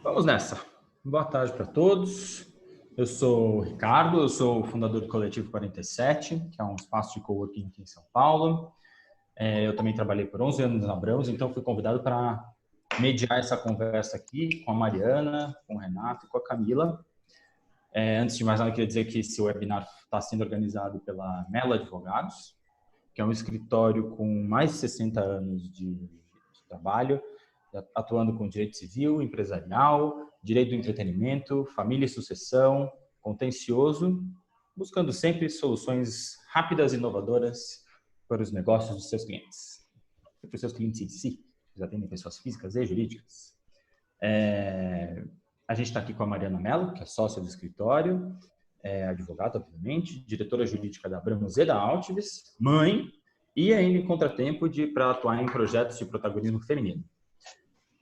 Vamos nessa. Boa tarde para todos. Eu sou o Ricardo, eu sou o fundador do Coletivo 47, que é um espaço de coworking aqui em São Paulo. Eu também trabalhei por 11 anos na Abrams, então fui convidado para mediar essa conversa aqui com a Mariana, com o Renato e com a Camila. Antes de mais nada, eu queria dizer que esse webinar está sendo organizado pela Mello Advogados, que é um escritório com mais de 60 anos de trabalho, atuando com direito civil, empresarial, direito do entretenimento, família e sucessão, contencioso, buscando sempre soluções rápidas e inovadoras para os negócios dos seus clientes. E para os seus clientes em si, que já atendem pessoas físicas e jurídicas. A gente está aqui com a Mariana Mello, que é sócia do escritório, advogada, obviamente, diretora jurídica da Abrams e da Altivis, mãe, e ainda em contratempo para atuar em projetos de protagonismo feminino.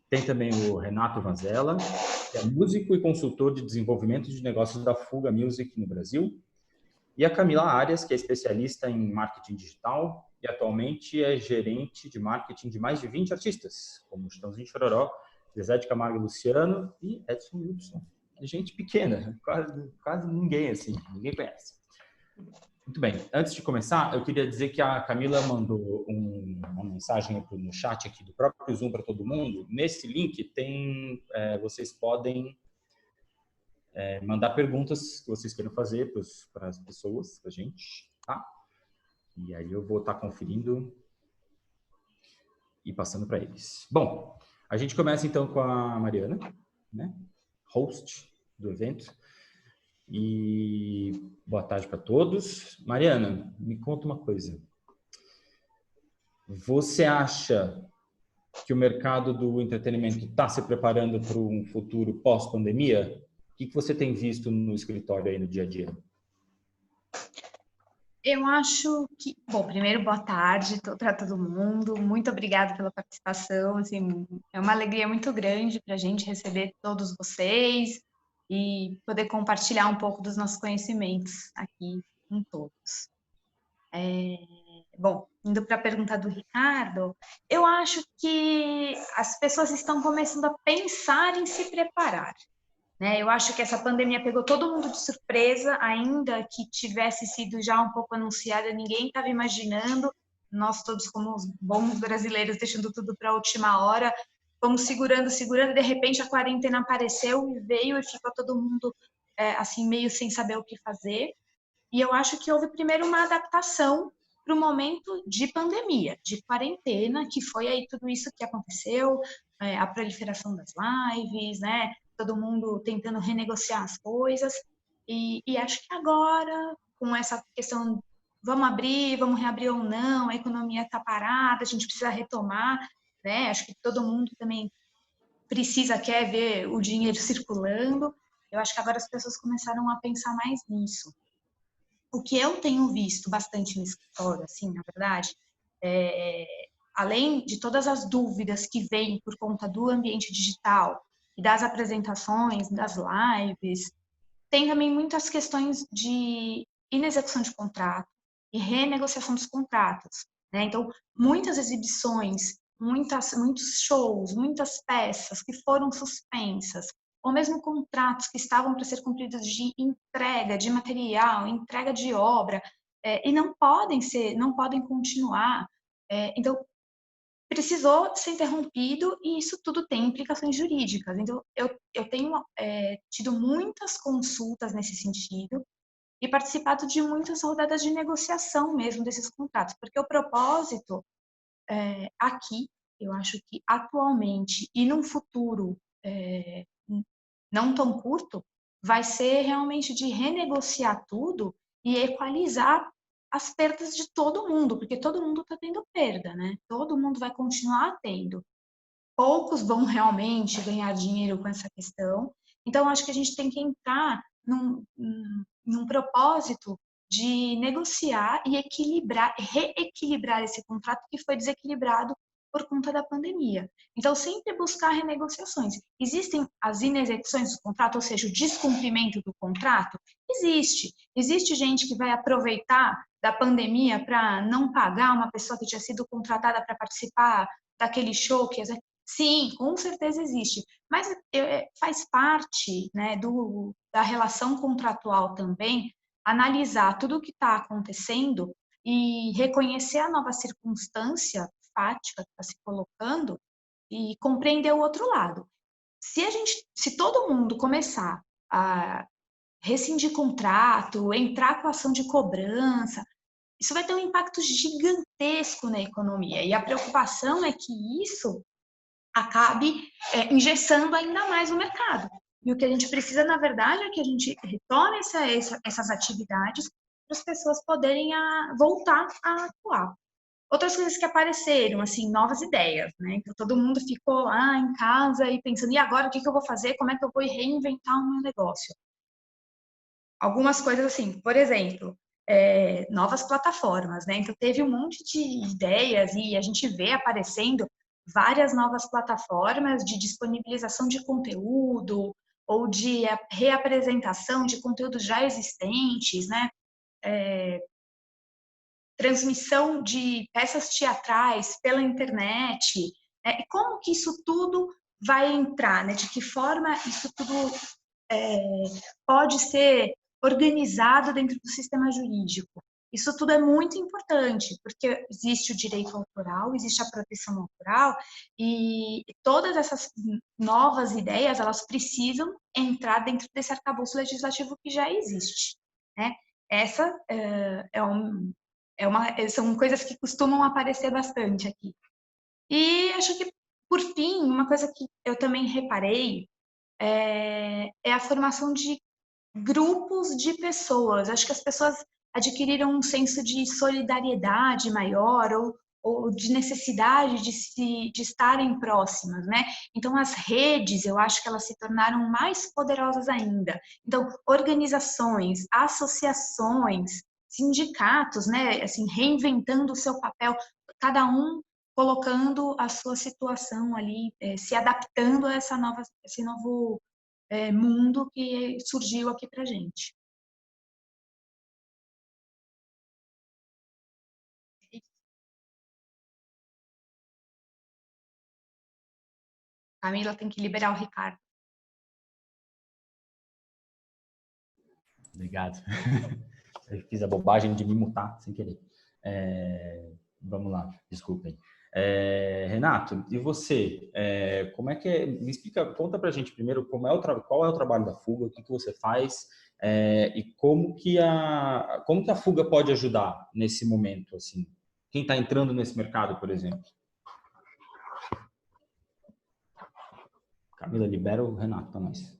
Tem também o Renato Vanzella, que é músico e consultor de desenvolvimento de negócios da Fuga Music no Brasil. E a Camila Arias, que é especialista em marketing digital e atualmente é gerente de marketing de mais de 20 artistas, como Chitãozinho Chororó, Zezé de Camargo e Luciano e Edson Hudson. Gente pequena, quase ninguém assim, ninguém conhece. Muito bem, antes de começar, eu queria dizer que a Camila mandou uma mensagem no chat aqui do próprio Zoom para todo mundo. Nesse link vocês podem mandar perguntas que vocês queiram fazer para as pessoas, para a gente, tá? E aí eu vou estar conferindo e passando para eles. Bom, a gente começa então com a Mariana, né? Host do evento. E boa tarde para todos. Mariana, me conta uma coisa. Você acha que o mercado do entretenimento está se preparando para um futuro pós-pandemia? O que você tem visto no escritório aí no dia a dia? Eu acho que... Bom, primeiro, boa tarde para todo mundo. Muito obrigada pela participação. Assim, é uma alegria muito grande para a gente receber todos vocês e poder compartilhar um pouco dos nossos conhecimentos aqui com todos. Bom, indo para a pergunta do Ricardo, eu acho que as pessoas estão começando a pensar em se preparar. Eu acho que essa pandemia pegou todo mundo de surpresa, ainda que tivesse sido já um pouco anunciada, ninguém estava imaginando, nós todos como os bons brasileiros deixando tudo para a última hora, fomos segurando, de repente a quarentena apareceu e veio e ficou todo mundo assim meio sem saber o que fazer. E eu acho que houve primeiro uma adaptação para o momento de pandemia, de quarentena, que foi aí tudo isso que aconteceu, a proliferação das lives, né? Todo mundo tentando renegociar as coisas. E acho que agora, com essa questão, vamos abrir, vamos reabrir ou não, a economia está parada, a gente precisa retomar, né? Acho que todo mundo também quer ver o dinheiro circulando. Eu acho que agora as pessoas começaram a pensar mais nisso. O que eu tenho visto bastante no escritório, assim, na verdade, além de todas as dúvidas que vêm por conta do ambiente digital e das apresentações, das lives, tem também muitas questões de inexecução de contrato e renegociação dos contratos, né? Então, muitas exibições, muitos shows, muitas peças que foram suspensas, ou mesmo contratos que estavam para ser cumpridos de entrega de material, entrega de obra, e não podem continuar. Então, precisou ser interrompido e isso tudo tem implicações jurídicas. Então, eu tenho tido muitas consultas nesse sentido e participado de muitas rodadas de negociação mesmo desses contratos, porque o propósito aqui, eu acho que atualmente e num futuro não tão curto, vai ser realmente de renegociar tudo e equalizar as perdas de todo mundo, porque todo mundo está tendo perda, né? Todo mundo vai continuar tendo. Poucos vão realmente ganhar dinheiro com essa questão. Então, acho que a gente tem que entrar num propósito de negociar e reequilibrar esse contrato que foi desequilibrado por conta da pandemia. Então, sempre buscar renegociações. Existem as inexecuções do contrato, ou seja, o descumprimento do contrato? Existe. Existe gente que vai aproveitar da pandemia para não pagar uma pessoa que tinha sido contratada para participar daquele show que Sim, com certeza existe. Mas faz parte, né, da relação contratual também analisar tudo o que está acontecendo e reconhecer a nova circunstância fática que está se colocando e compreender o outro lado. Se todo mundo começar a rescindir contrato, entrar com ação de cobrança, isso vai ter um impacto gigantesco na economia. E a preocupação é que isso acabe engessando ainda mais o mercado. E o que a gente precisa, na verdade, é que a gente retorne essas atividades para as pessoas poderem voltar a atuar. Outras coisas que apareceram, assim, novas ideias, né? Então, todo mundo ficou lá em casa e pensando, e agora o que eu vou fazer? Como é que eu vou reinventar o meu negócio? Algumas coisas assim, por exemplo, novas plataformas, né? Então, teve um monte de ideias e a gente vê aparecendo várias novas plataformas de disponibilização de conteúdo ou de reapresentação de conteúdos já existentes, né? Transmissão de peças teatrais pela internet. E como que isso tudo vai entrar, né? De que forma isso tudo pode ser organizado dentro do sistema jurídico. Isso tudo é muito importante, porque existe o direito autoral, existe a proteção autoral, e todas essas novas ideias, elas precisam entrar dentro desse arcabouço legislativo que já existe, né? Essa são coisas que costumam aparecer bastante aqui. E acho que, por fim, uma coisa que eu também reparei é a formação de grupos de pessoas. Acho que as pessoas adquiriram um senso de solidariedade maior ou de necessidade de estarem próximas, né? Então, as redes, eu acho que elas se tornaram mais poderosas ainda. Então, organizações, associações, sindicatos, né? Assim, reinventando o seu papel, cada um colocando a sua situação ali, se adaptando a esse novo mundo que surgiu aqui para gente. Camila tem que liberar o Ricardo. Obrigado. Eu fiz a bobagem de me mutar sem querer. Vamos lá, desculpem. Renato, e você? Como é que é? Me explica, conta pra gente primeiro qual é o trabalho da Fuga, o que você faz e como que a Fuga pode ajudar nesse momento, assim? Quem está entrando nesse mercado, por exemplo? Camila, libera o Renato para nós.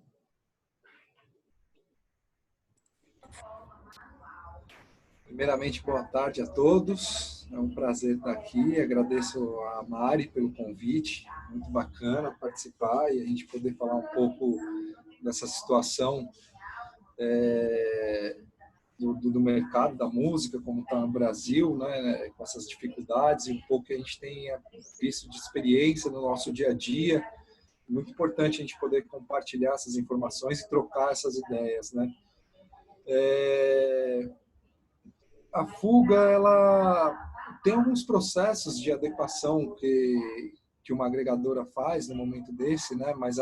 Primeiramente, boa tarde a todos. É um prazer estar aqui. Agradeço a Mari pelo convite. Muito bacana participar e a gente poder falar um pouco dessa situação do mercado da música, como está no Brasil, né, com essas dificuldades e um pouco que a gente tem visto de experiência no nosso dia a dia. Muito importante a gente poder compartilhar essas informações e trocar essas ideias, né? A Fuga, ela tem alguns processos de adequação que uma agregadora faz no momento desse, né? Mas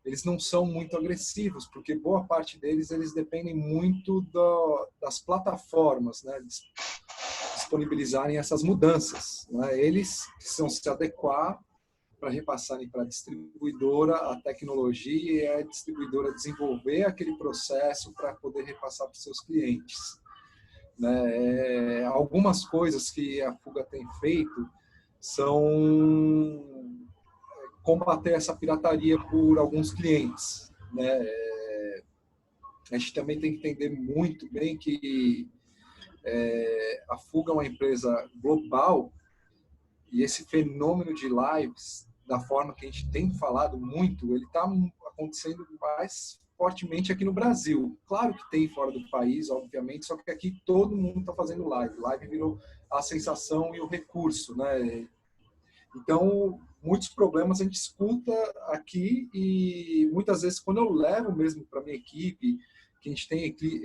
eles não são muito agressivos, porque boa parte deles eles dependem muito das plataformas, né? Disponibilizarem essas mudanças, né? Eles precisam se adequar para repassarem para a distribuidora a tecnologia e a distribuidora desenvolver aquele processo para poder repassar para os seus clientes. Né? Algumas coisas que a Fuga tem feito são combater essa pirataria por alguns clientes. Né? A gente também tem que entender muito bem que a Fuga é uma empresa global e esse fenômeno de lives, da forma que a gente tem falado muito, ele está acontecendo mais fortemente aqui no Brasil. Claro que tem fora do país, obviamente, só que aqui todo mundo está fazendo live. Live virou a sensação e o recurso, né? Então, muitos problemas a gente escuta aqui e muitas vezes quando eu levo mesmo para minha equipe, que a gente tem aqui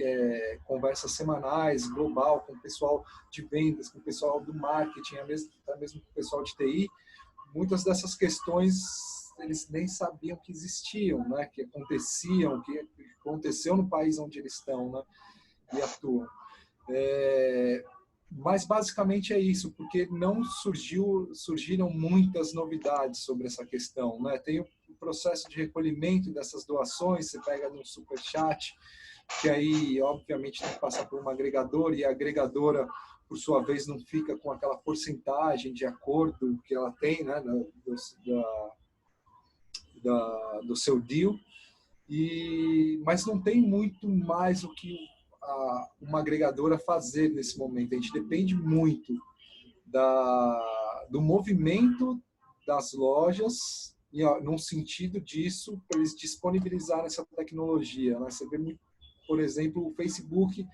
conversas semanais, global, com o pessoal de vendas, com o pessoal do marketing, até mesmo com o pessoal de TI, muitas dessas questões eles nem sabiam que existiam, né? Que aconteciam, que aconteceu no país onde eles estão, né? E atuam. Mas basicamente é isso, porque não surgiram muitas novidades sobre essa questão, né? Tem o processo de recolhimento dessas doações, você pega no Superchat, que aí obviamente tem que passar por uma agregadora, e a agregadora, por sua vez, não fica com aquela porcentagem de acordo que ela tem, né? Do seu deal, mas não tem muito mais o que uma agregadora fazer nesse momento. A gente depende muito do movimento das lojas, e, num sentido disso, para eles disponibilizarem essa tecnologia, né? Você vê, por exemplo, o Facebook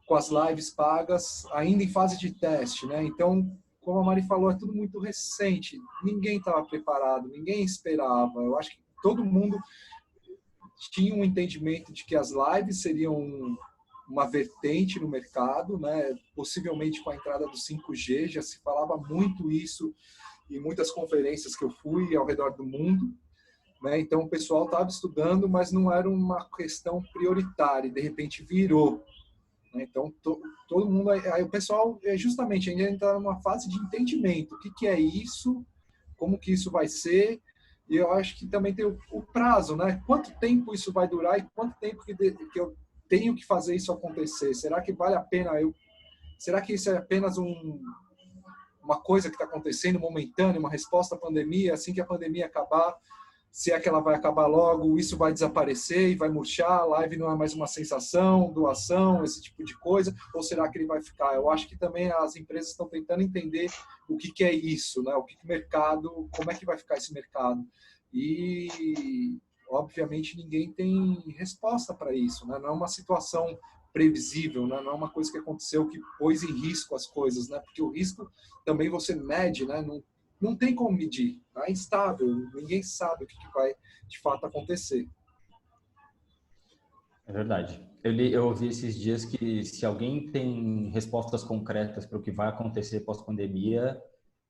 com as lives pagas ainda em fase de teste, né? Então, como a Mari falou, é tudo muito recente, ninguém estava preparado, ninguém esperava. Eu acho que todo mundo tinha um entendimento de que as lives seriam uma vertente no mercado, né? Possivelmente com a entrada do 5G, já se falava muito isso em muitas conferências que eu fui ao redor do mundo, né? Então o pessoal estava estudando, mas não era uma questão prioritária, e de repente virou, né? Então todo mundo, aí o pessoal justamente ainda está numa fase de entendimento, o que é isso, como que isso vai ser. E eu acho que também tem o prazo, né? Quanto tempo isso vai durar e quanto tempo que eu tenho que fazer isso acontecer? Será que vale a pena será que isso é apenas uma coisa que está acontecendo momentânea, uma resposta à pandemia? Assim que a pandemia acabar, se é que ela vai acabar logo, isso vai desaparecer e vai murchar, a live não é mais uma sensação, doação, esse tipo de coisa, ou será que ele vai ficar? Eu acho que também as empresas estão tentando entender o que é isso, né? O que o mercado, como é que vai ficar esse mercado? E, obviamente, ninguém tem resposta para isso, né? Não é uma situação previsível, né? Não é uma coisa que aconteceu que pôs em risco as coisas, né? Porque o risco também você mede, né? Não tem como medir, tá? É instável, ninguém sabe o que vai de fato acontecer. É verdade. Eu ouvi esses dias que se alguém tem respostas concretas para o que vai acontecer pós-pandemia,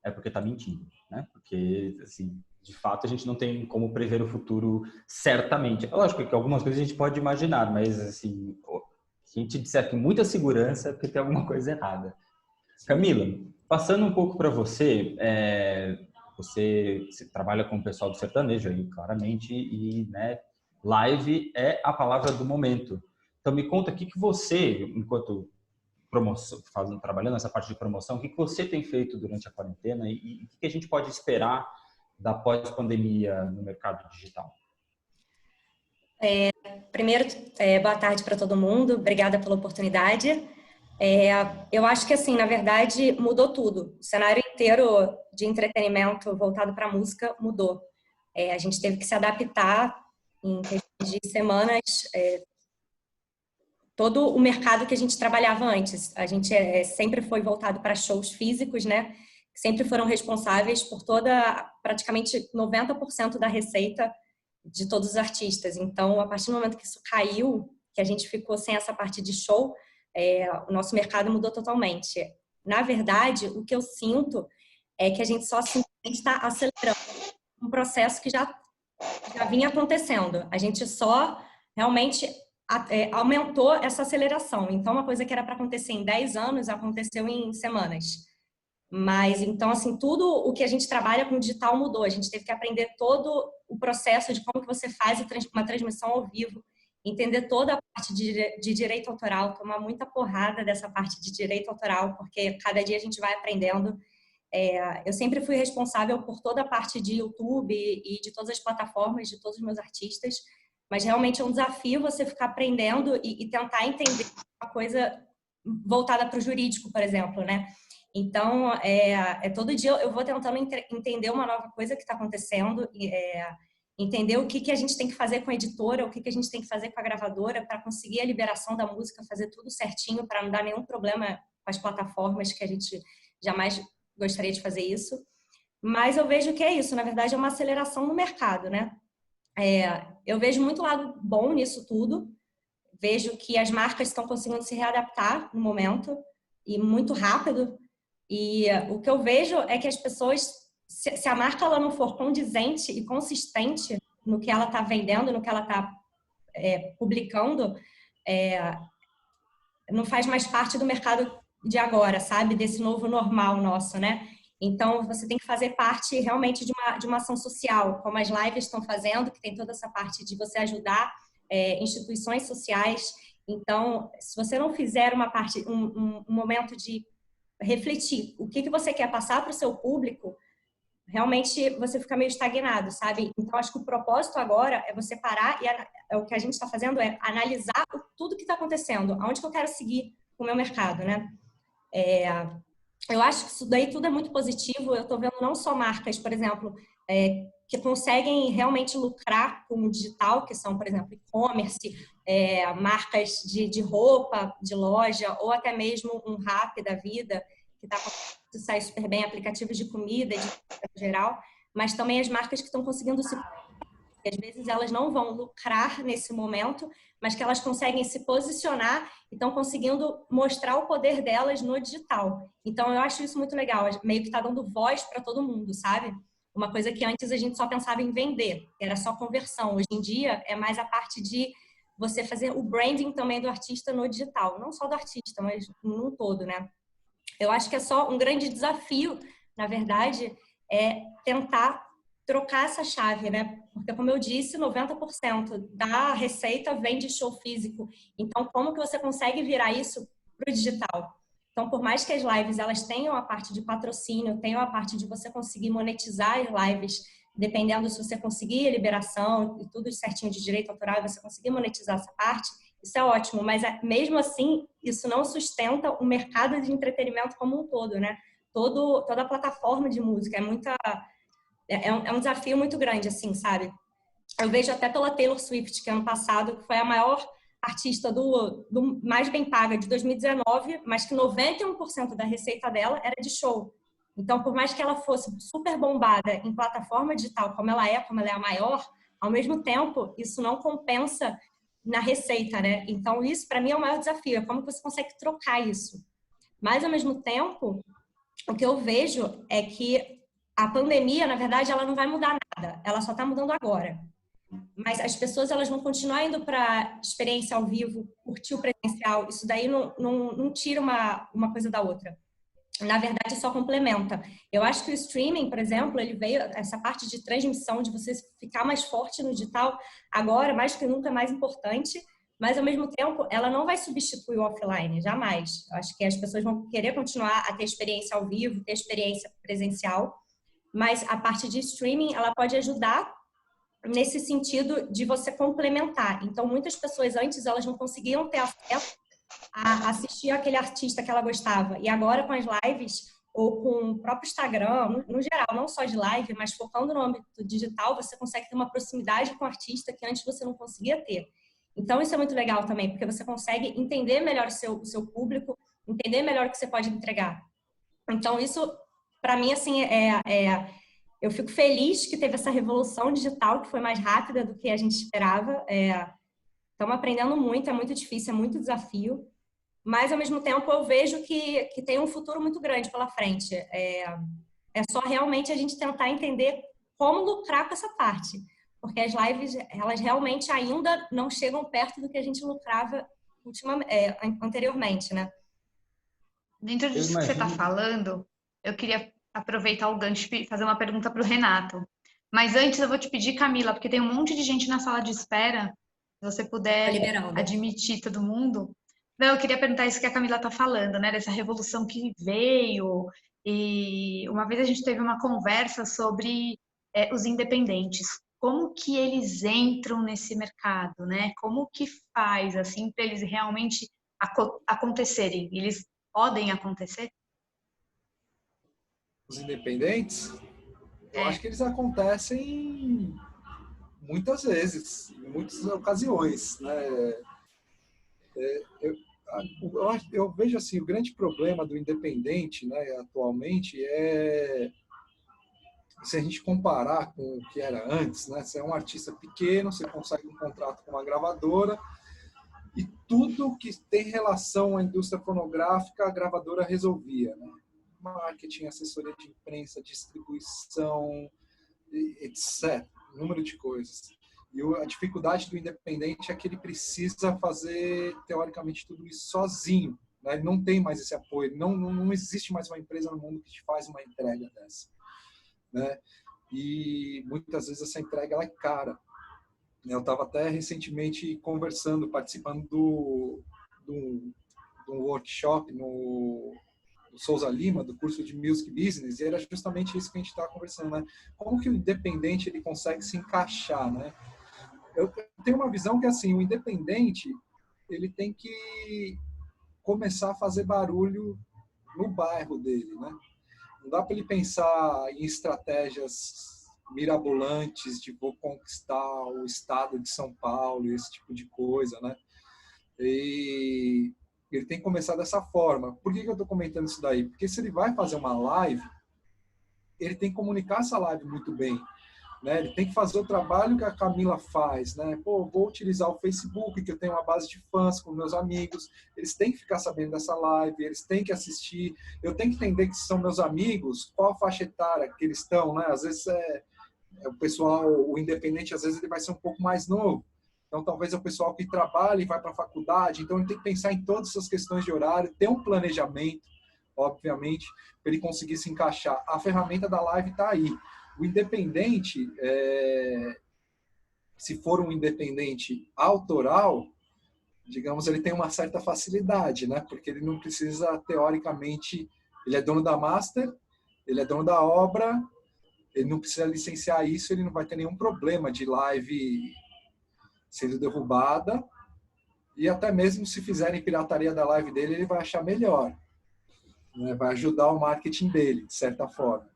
é porque está mentindo, né? Porque, assim, de fato, a gente não tem como prever o futuro certamente. É lógico que algumas coisas a gente pode imaginar, mas, assim, se a gente disser com muita segurança, é porque tem alguma coisa errada. Camila, passando um pouco para você, você trabalha com o pessoal do sertanejo aí, claramente, e, né, live é a palavra do momento. Então, me conta o que você, enquanto trabalhando nessa parte de promoção, o que você tem feito durante a quarentena e o que a gente pode esperar da pós-pandemia no mercado digital? Primeiro, boa tarde para todo mundo. Obrigada pela oportunidade. Eu acho que, assim, na verdade, mudou tudo. O cenário inteiro de entretenimento voltado para a música mudou. A gente teve que se adaptar em questões de semanas, todo o mercado que a gente trabalhava antes. A gente sempre foi voltado para shows físicos, né? Sempre foram responsáveis por praticamente 90% da receita de todos os artistas. Então, a partir do momento que isso caiu, que a gente ficou sem essa parte de show, o nosso mercado mudou totalmente. Na verdade, o que eu sinto é que a gente só simplesmente está acelerando um processo que já vinha acontecendo. A gente só realmente aumentou essa aceleração. Então, uma coisa que era para acontecer em 10 anos, aconteceu em semanas. Mas, então, assim, tudo o que a gente trabalha com digital mudou. A gente teve que aprender todo o processo de como que você faz uma transmissão ao vivo, entender toda a parte de direito autoral, tomar muita porrada dessa parte de direito autoral, porque cada dia a gente vai aprendendo. Eu sempre fui responsável por toda a parte de YouTube e de todas as plataformas, de todos os meus artistas, mas realmente é um desafio você ficar aprendendo e tentar entender uma coisa voltada para o jurídico, por exemplo, né? Então, todo dia eu vou tentando entender uma nova coisa que está acontecendo, entender o que a gente tem que fazer com a editora, o que a gente tem que fazer com a gravadora para conseguir a liberação da música, fazer tudo certinho para não dar nenhum problema com as plataformas, que a gente jamais gostaria de fazer isso. Mas eu vejo que é isso, na verdade é uma aceleração no mercado, né? Eu vejo muito lado bom nisso tudo, vejo que as marcas estão conseguindo se readaptar no momento, e muito rápido. E o que eu vejo é que as pessoas se a marca ela não for condizente e consistente no que ela está vendendo, no que ela está publicando, não faz mais parte do mercado de agora, sabe? Desse novo normal nosso, né? Então, você tem que fazer parte realmente de uma ação social, como as lives estão fazendo, que tem toda essa parte de você ajudar instituições sociais. Então, se você não fizer um momento de refletir o que você quer passar para o seu público, realmente você fica meio estagnado, sabe? Então, acho que o propósito agora é você parar e o que a gente está fazendo é analisar tudo que está acontecendo, aonde que eu quero seguir o meu mercado, né? Eu acho que isso daí tudo é muito positivo. Eu estou vendo não só marcas, por exemplo, que conseguem realmente lucrar com o digital, que são, por exemplo, e-commerce, marcas de roupa, de loja, ou até mesmo um Rappi da vida, que está conseguindo sair super bem, aplicativos de comida, de geral, mas também as marcas que estão conseguindo se... Às vezes elas não vão lucrar nesse momento, mas que elas conseguem se posicionar e estão conseguindo mostrar o poder delas no digital. Então, eu acho isso muito legal. Meio que está dando voz para todo mundo, sabe? Uma coisa que antes a gente só pensava em vender, era só conversão. Hoje em dia, é mais a parte de você fazer o branding também do artista no digital. Não só do artista, mas num todo, né? Eu acho que é só um grande desafio, na verdade, é tentar trocar essa chave, né? Porque, como eu disse, 90% da receita vem de show físico. Então, como que você consegue virar isso para o digital? Então, por mais que as lives elas tenham a parte de patrocínio, tenham a parte de você conseguir monetizar as lives, dependendo se você conseguir a liberação e tudo certinho de direito autoral, você conseguir monetizar essa parte, isso é ótimo. Mas, mesmo assim, isso não sustenta o mercado de entretenimento como um todo, né? Toda a plataforma de música é um desafio muito grande, assim, sabe? Eu vejo até pela Taylor Swift, que ano passado foi a maior artista do mais bem paga de 2019, mas que 91% da receita dela era de show. Então, por mais que ela fosse super bombada em plataforma digital, como ela é a maior, ao mesmo tempo, isso não compensa na receita, né? Então, isso, para mim, é o maior desafio. É como você consegue trocar isso. Mas, ao mesmo tempo, o que eu vejo é que a pandemia, na verdade, ela não vai mudar nada. Ela só está mudando agora. Mas as pessoas elas vão continuar indo para experiência ao vivo, curtir o presencial. Isso daí não tira uma coisa da outra. Na verdade, só complementa. Eu acho que o streaming, por exemplo, ele veio, essa parte de transmissão, de você ficar mais forte no digital, agora, mais que nunca, é mais importante. Mas, ao mesmo tempo, ela não vai substituir o offline, jamais. Eu acho que as pessoas vão querer continuar a ter experiência ao vivo, ter experiência presencial. Mas a parte de streaming, ela pode ajudar nesse sentido de você complementar. Então, muitas pessoas antes, elas não conseguiam ter acesso a assistir aquele artista que ela gostava. E agora, com as lives, ou com o próprio Instagram, no geral, não só de live, mas focando no âmbito digital, você consegue ter uma proximidade com o artista que antes você não conseguia ter. Então, isso é muito legal também, porque você consegue entender melhor o seu público, entender melhor o que você pode entregar. Então, isso, para mim, assim, eu fico feliz que teve essa revolução digital, que foi mais rápida do que a gente esperava. Estamos aprendendo muito, é muito difícil, é muito desafio. Mas, ao mesmo tempo, eu vejo que tem um futuro muito grande pela frente. É só realmente a gente tentar entender como lucrar com essa parte. Porque as lives, elas realmente ainda não chegam perto do que a gente lucrava anteriormente, né? Dentro disso que você está falando, eu queria aproveitar o gancho e fazer uma pergunta para o Renato. Mas antes eu vou te pedir, Camila, porque tem um monte de gente na sala de espera, se você puder admitir todo mundo. Não, eu queria perguntar isso que a Camila está falando, né? Dessa revolução que veio. E uma vez a gente teve uma conversa sobre os independentes. Como que eles entram nesse mercado, né? Como que faz, assim, para eles realmente acontecerem? Eles podem acontecer? Os independentes, eu acho que eles acontecem muitas vezes, em muitas ocasiões, né? Eu vejo assim, o grande problema do independente, né, atualmente se a gente comparar com o que era antes, né? Você é um artista pequeno, você consegue um contrato com uma gravadora e tudo que tem relação à indústria fonográfica, a gravadora resolvia, né? marketing, assessoria de imprensa, distribuição, etc. Número de coisas. E a dificuldade do independente é que ele precisa fazer, teoricamente, tudo isso sozinho. Né? Ele não tem mais esse apoio. Não existe mais uma empresa no mundo que te faz uma entrega dessa. Né? E muitas vezes essa entrega ela é cara. Eu estava até recentemente conversando, participando do workshop no Souza Lima, do curso de Music Business, e era justamente isso que a gente estava conversando, né? Como que o independente ele consegue se encaixar, né? Eu tenho uma visão que assim, o independente ele tem que começar a fazer barulho no bairro dele, né? Não dá para ele pensar em estratégias mirabolantes de vou conquistar o estado de São Paulo, esse tipo de coisa, né? E ele tem que começar dessa forma. Por que eu estou comentando isso daí? Porque se ele vai fazer uma live, ele tem que comunicar essa live muito bem. Né? Ele tem que fazer o trabalho que a Camila faz, né? Pô, vou utilizar o Facebook, que eu tenho uma base de fãs com meus amigos, eles têm que ficar sabendo dessa live, eles têm que assistir, eu tenho que entender que são meus amigos, qual a faixa etária que eles estão, né? Às vezes o pessoal, o independente, às vezes ele vai ser um pouco mais novo, então talvez é o pessoal que trabalha e vai para a faculdade, então ele tem que pensar em todas essas questões de horário, ter um planejamento, obviamente, para ele conseguir se encaixar. A ferramenta da live está aí. O independente, se for um independente autoral, digamos, ele tem uma certa facilidade, né? Porque ele não precisa, teoricamente, ele é dono da master, ele é dono da obra, ele não precisa licenciar isso, ele não vai ter nenhum problema de live sendo derrubada, e até mesmo se fizerem pirataria da live dele, ele vai achar melhor, né? Vai ajudar o marketing dele, de certa forma.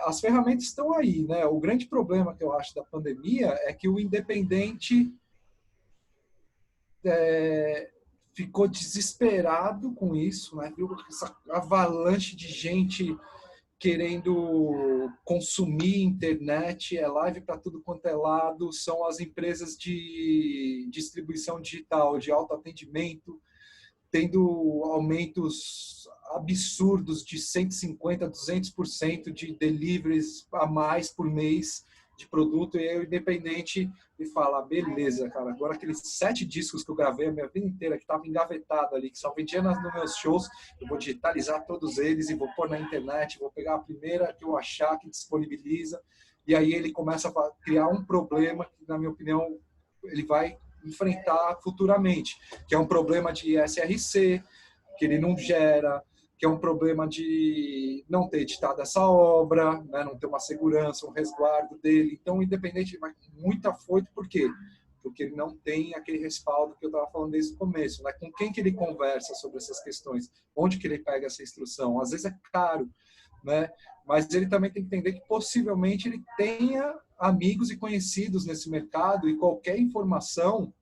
As ferramentas estão aí, né? O grande problema que eu acho da pandemia é que o independente ficou desesperado com isso, né? Viu essa avalanche de gente querendo consumir internet, live para tudo quanto é lado, são as empresas de distribuição digital, de autoatendimento, tendo aumentos absurdos de 150%, 200% de deliveries a mais por mês de produto, e aí o independente me fala, beleza, cara, agora aqueles 7 discos que eu gravei a minha vida inteira, que estava engavetado ali, que só vendia nos meus shows, eu vou digitalizar todos eles e vou pôr na internet, vou pegar a primeira que eu achar que disponibiliza, e aí ele começa a criar um problema que, na minha opinião, ele vai enfrentar futuramente, que é um problema de SRC, que ele não gera, que é um problema de não ter editado essa obra, né, não ter uma segurança, um resguardo dele. Então, o independente vai com muito afoito, por quê? Porque ele não tem aquele respaldo que eu estava falando desde o começo, né? Com quem que ele conversa sobre essas questões? Onde que ele pega essa instrução? Às vezes é caro, né? Mas ele também tem que entender que possivelmente ele tenha amigos e conhecidos nesse mercado e qualquer informação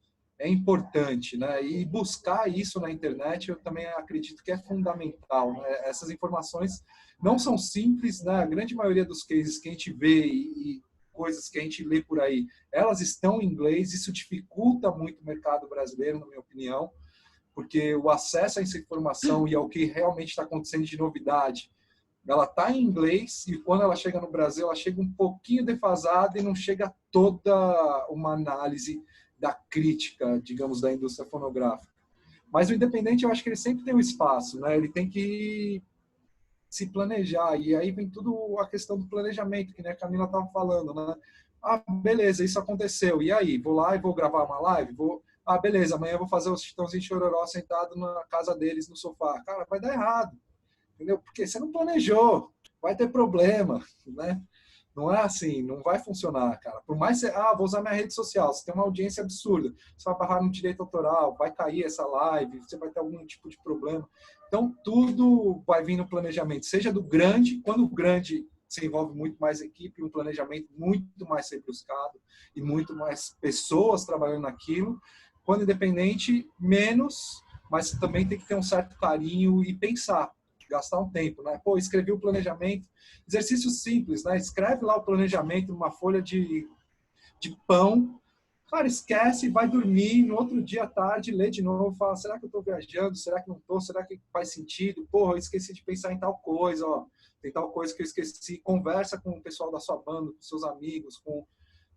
é importante, né? E buscar isso na internet eu também acredito que é fundamental, né? Essas informações não são simples, né? A grande maioria dos cases que a gente vê e coisas que a gente lê por aí, elas estão em inglês, isso dificulta muito o mercado brasileiro, na minha opinião, porque o acesso a essa informação e ao que realmente está acontecendo de novidade, ela está em inglês e quando ela chega no Brasil, ela chega um pouquinho defasada e não chega toda uma análise da crítica, digamos, da indústria fonográfica. Mas o independente, eu acho que ele sempre tem um espaço, né? Ele tem que se planejar, e aí vem tudo a questão do planejamento, que nem a Camila estava falando, né? Ah, beleza, isso aconteceu, e aí? Vou lá e vou gravar uma live? Ah, beleza, amanhã eu vou fazer o Chitãozinho Chororó sentado na casa deles, no sofá. Cara, vai dar errado, entendeu? Porque você não planejou, vai ter problema, né? Não é assim, não vai funcionar, cara. Por mais que você, vou usar minha rede social, você tem uma audiência absurda, você vai barrar no direito autoral, vai cair essa live, você vai ter algum tipo de problema. Então, tudo vai vir no planejamento, seja do grande, quando o grande se envolve muito mais equipe, um planejamento muito mais rebuscado e muito mais pessoas trabalhando naquilo. Quando independente, menos, mas também tem que ter um certo carinho e pensar. Gastar um tempo, né? Pô, escrevi o planejamento, exercício simples, né? Escreve lá o planejamento numa folha de pão, Cara, esquece, vai dormir, no outro dia à tarde, lê de novo, fala, será que eu estou viajando? Será que não estou? Será que faz sentido? Porra, eu esqueci de pensar em tal coisa, ó. Tem tal coisa que eu esqueci. Conversa com o pessoal da sua banda, com seus amigos, com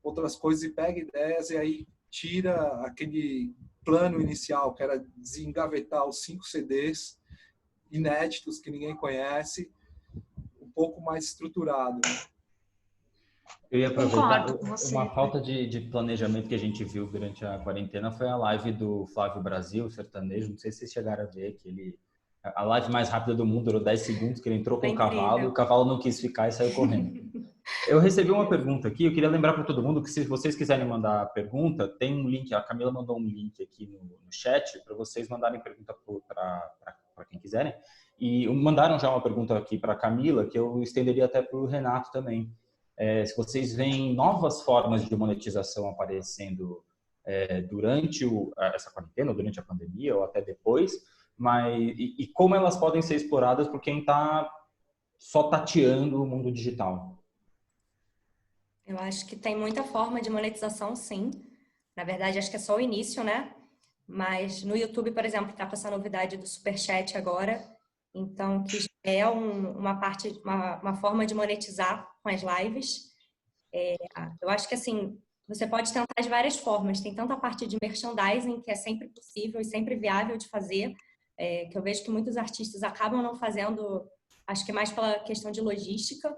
outras coisas e pega ideias e aí tira aquele plano inicial, que era desengavetar os 5 CDs inéditos que ninguém conhece, um pouco mais estruturado, né? Eu ia aproveitar, Concordo com você. uma falta de planejamento que a gente viu durante a quarentena foi a live do Flávio Brasil, sertanejo, não sei se vocês chegaram a ver, a live mais rápida do mundo durou 10 segundos, que ele entrou com o cavalo não quis ficar e saiu correndo. Eu recebi uma pergunta aqui, eu queria lembrar para todo mundo que se vocês quiserem mandar pergunta, tem um link, a Camila mandou um link aqui no chat para vocês mandarem pergunta para quem quiserem. E mandaram já uma pergunta aqui para a Camila, que eu estenderia até para o Renato também. Se vocês veem novas formas de monetização aparecendo durante essa quarentena, ou durante a pandemia, ou até depois, e como elas podem ser exploradas por quem está só tateando o mundo digital. Eu acho que tem muita forma de monetização, sim. Na verdade, acho que é só o início, né? Mas no YouTube, por exemplo, está com essa novidade do Superchat agora. Então, que é uma forma de monetizar com as lives. Eu acho que, assim, você pode tentar de várias formas. Tem tanta parte de merchandising, que é sempre possível e sempre viável de fazer, que eu vejo que muitos artistas acabam não fazendo, acho que mais pela questão de logística,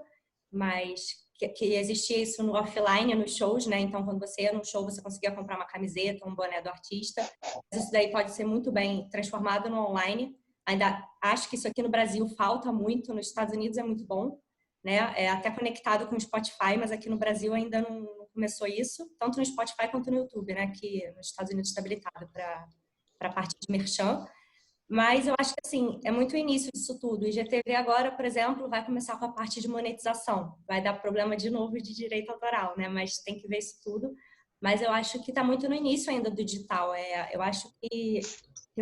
mas que existia isso no offline, nos shows, né? Então, quando você ia num show, você conseguia comprar uma camiseta, um boné do artista. Mas isso daí pode ser muito bem transformado no online. Ainda acho que isso aqui no Brasil falta muito, nos Estados Unidos é muito bom, né? É até conectado com o Spotify, mas aqui no Brasil ainda não começou isso, tanto no Spotify quanto no YouTube, né? Que nos Estados Unidos está habilitado para a parte de merchan. Mas eu acho que, assim, é muito o início disso tudo. O IGTV agora, por exemplo, vai começar com a parte de monetização. Vai dar problema de novo de direito autoral, né? Mas tem que ver isso tudo. Mas eu acho que está muito no início ainda do digital. Eu acho que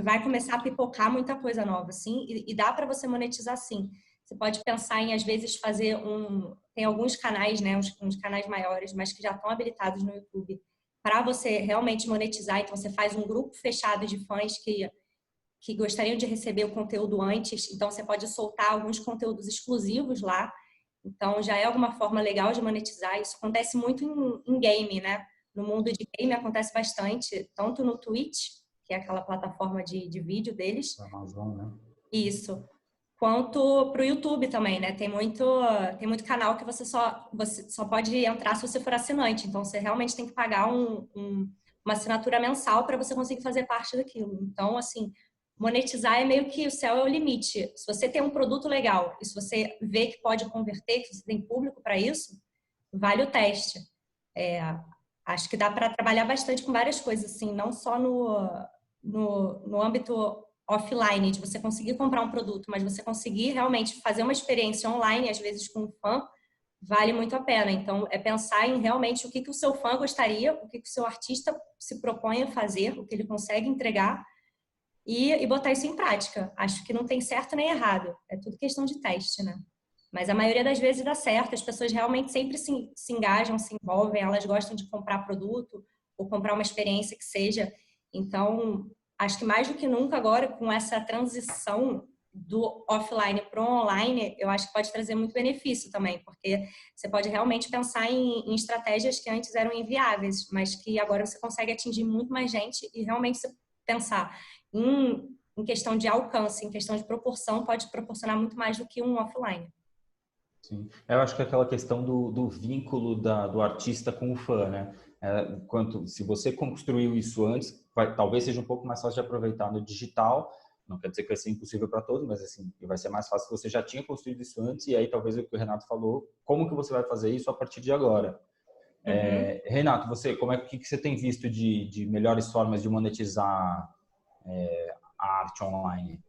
vai começar a pipocar muita coisa nova, assim. E dá para você monetizar, sim. Você pode pensar em, às vezes, fazer Tem alguns canais, né? Uns canais maiores, mas que já estão habilitados no YouTube para você realmente monetizar. Então, você faz um grupo fechado de fãs que gostariam de receber o conteúdo antes, então você pode soltar alguns conteúdos exclusivos lá, então já é alguma forma legal de monetizar. Isso acontece muito em game, né? No mundo de game acontece bastante, tanto no Twitch, que é aquela plataforma de vídeo deles. Amazon, né? Isso. Quanto para o YouTube também, né? Tem muito canal que você só pode entrar se você for assinante, então você realmente tem que pagar uma assinatura mensal para você conseguir fazer parte daquilo. Então, assim, monetizar é meio que o céu é o limite. Se você tem um produto legal e se você vê que pode converter, que você tem público para isso, vale o teste. Acho que dá para trabalhar bastante com várias coisas, assim, não só no âmbito offline, de você conseguir comprar um produto, mas você conseguir realmente fazer uma experiência online, às vezes com um fã, vale muito a pena. Então, é pensar em realmente o que o seu fã gostaria, o que o seu artista se propõe a fazer, o que ele consegue entregar, e botar isso em prática. Acho que não tem certo nem errado. É tudo questão de teste, né? Mas a maioria das vezes dá certo. As pessoas realmente sempre se engajam, se envolvem. Elas gostam de comprar produto ou comprar uma experiência que seja. Então, acho que mais do que nunca agora, com essa transição do offline para o online, eu acho que pode trazer muito benefício também, porque você pode realmente pensar em estratégias que antes eram inviáveis, mas que agora você consegue atingir muito mais gente e realmente pensar em questão de alcance, em questão de proporção, pode proporcionar muito mais do que um offline. Sim, eu acho que é aquela questão do vínculo do artista com o fã, né? Se você construiu isso antes, talvez seja um pouco mais fácil de aproveitar no digital. Não quer dizer que vai ser impossível para todos, mas assim, vai ser mais fácil se você já tinha construído isso antes, e aí talvez o que o Renato falou, como que você vai fazer isso a partir de agora? Renato, o que você tem visto de melhores formas de monetizar a arte online?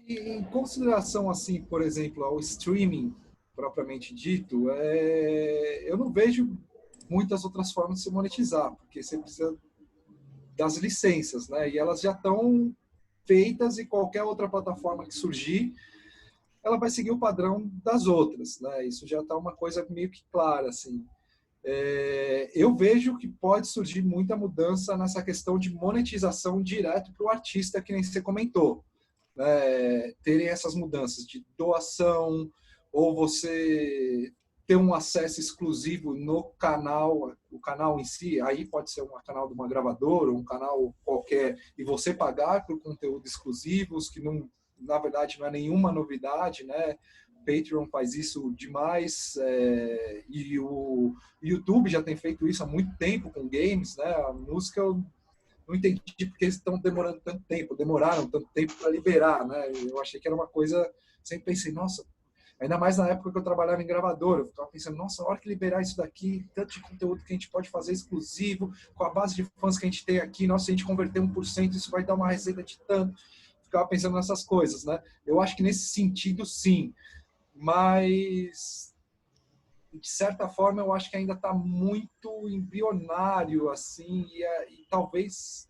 Em consideração, assim, por exemplo, ao streaming propriamente dito, eu não vejo muitas outras formas de se monetizar, porque você precisa das licenças, né? E elas já estão feitas e qualquer outra plataforma que surgir, ela vai seguir o padrão das outras, né? Isso já está uma coisa meio que clara, assim. eu vejo que pode surgir muita mudança nessa questão de monetização direto para o artista, que nem você comentou. Terem essas mudanças de doação, ou você ter um acesso exclusivo no canal, o canal em si, aí pode ser um canal de uma gravadora, um canal qualquer, e você pagar por conteúdo exclusivos, que não, na verdade não é nenhuma novidade, né? Patreon faz isso demais, e o YouTube já tem feito isso há muito tempo com games, né? A música eu não entendi porque eles estão demorando tanto tempo, demoraram tanto tempo para liberar, né? Eu achei que era uma coisa, sempre pensei, nossa, ainda mais na época que eu trabalhava em gravadora, eu ficava pensando, nossa, a hora que liberar isso daqui, tanto de conteúdo que a gente pode fazer exclusivo, com a base de fãs que a gente tem aqui, nossa, se a gente converter 1%, isso vai dar uma receita de tanto. Ficava pensando nessas coisas, né? Eu acho que nesse sentido, sim. Mas, de certa forma, eu acho que ainda está muito embrionário, assim, e talvez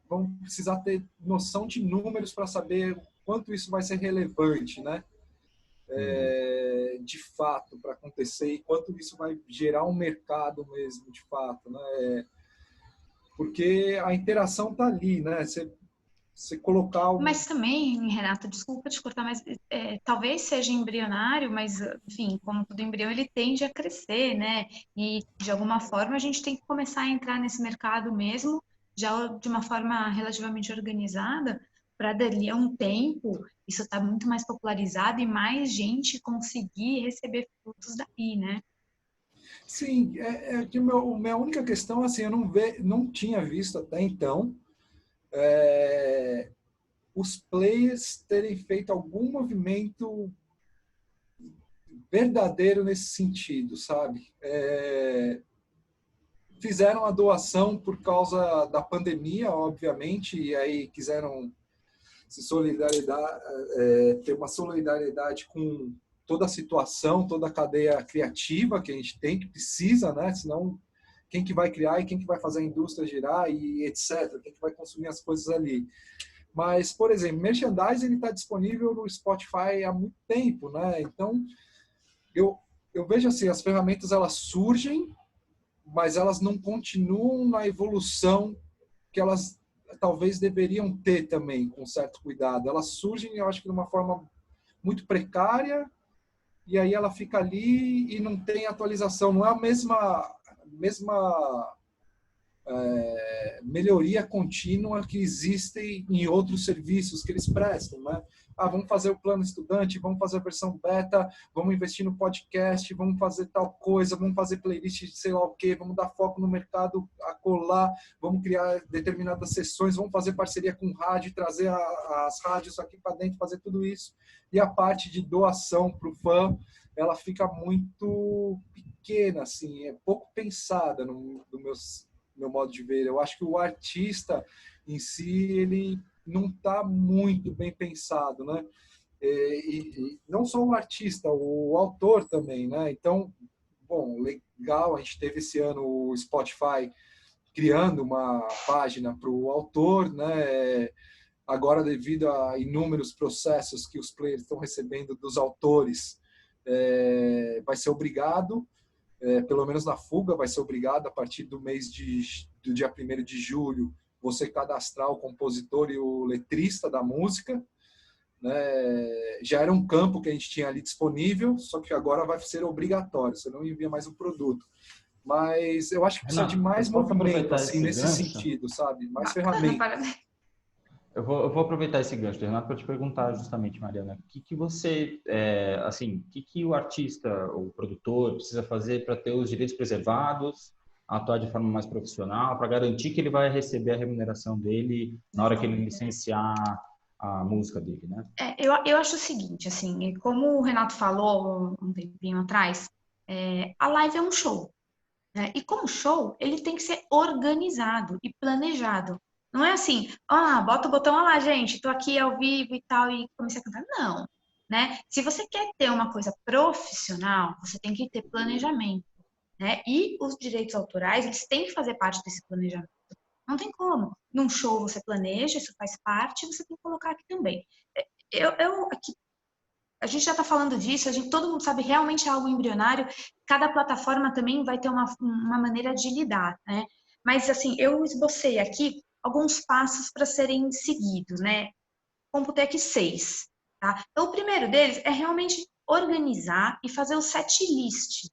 vão precisar ter noção de números para saber o quanto isso vai ser relevante, né? De fato, para acontecer, e quanto isso vai gerar um mercado mesmo, de fato, né? Porque a interação está ali, né? Você colocar Mas também, Renato, desculpa te cortar, mas talvez seja embrionário, mas, enfim, como todo embrião, ele tende a crescer, né? E, de alguma forma, a gente tem que começar a entrar nesse mercado mesmo, já de uma forma relativamente organizada, para dali a um tempo, isso está muito mais popularizado e mais gente conseguir receber frutos daí, né? Sim, que minha única questão, assim, eu não tinha visto até então os players terem feito algum movimento verdadeiro nesse sentido, sabe? Fizeram a doação por causa da pandemia, obviamente, e aí quiseram se solidarizar, ter uma solidariedade com toda a situação, toda a cadeia criativa que a gente tem, que precisa, né? Senão, quem que vai criar e quem que vai fazer a indústria girar e etc. Quem que vai consumir as coisas ali. Mas, por exemplo, merchandising está disponível no Spotify há muito tempo, né? Então, eu vejo assim, as ferramentas elas surgem, mas elas não continuam na evolução que elas talvez deveriam ter também, com certo cuidado. Elas surgem, eu acho que de uma forma muito precária, e aí ela fica ali e não tem atualização. Não é a mesma melhoria contínua que existe em outros serviços que eles prestam, né? Vamos fazer o plano estudante, vamos fazer a versão beta, vamos investir no podcast, vamos fazer tal coisa, vamos fazer playlist de sei lá o quê, vamos dar foco no mercado acolá, vamos criar determinadas sessões, vamos fazer parceria com rádio, trazer as rádios aqui para dentro, fazer tudo isso. E a parte de doação para o fã, ela fica muito pequena, assim, é pouco pensada no meu modo de ver. Eu acho que o artista em si, ele não está muito bem pensado, né? E não só o artista, o autor também, né? Então, bom, legal, a gente teve esse ano o Spotify criando uma página para o autor, né? Agora, devido a inúmeros processos que os players estão recebendo dos autores, vai ser obrigado, pelo menos na fuga, vai ser obrigado a partir do dia 1º de julho, você cadastrar o compositor e o letrista da música, né? Já era um campo que a gente tinha ali disponível, só que agora vai ser obrigatório, você não envia mais um produto. Mas eu acho que precisa de mais movimento assim, nesse sentido, sabe? Mais ferramentas. Eu vou aproveitar esse gancho, Renato, para te perguntar justamente, Mariana, o que você, assim, o que o artista, o produtor, precisa fazer para ter os direitos preservados, atuar de forma mais profissional, para garantir que ele vai receber a remuneração dele na hora que ele licenciar a música dele, né? Eu acho o seguinte, assim, como o Renato falou um tempinho atrás, a live é um show, né? E como show, ele tem que ser organizado e planejado. Não é assim, bota o botão lá, gente, tô aqui ao vivo e tal, e comecei a cantar. Não, né? Se você quer ter uma coisa profissional, você tem que ter planejamento, né? E os direitos autorais, eles têm que fazer parte desse planejamento. Não tem como. Num show você planeja, isso faz parte, você tem que colocar aqui também. Eu aqui, a gente já está falando disso, todo mundo sabe, realmente é algo embrionário, cada plataforma também vai ter uma maneira de lidar, né? Mas, assim, eu esbocei aqui alguns passos para serem seguidos, né? Computei aqui 6, tá? Então, o primeiro deles é realmente organizar e fazer o set list,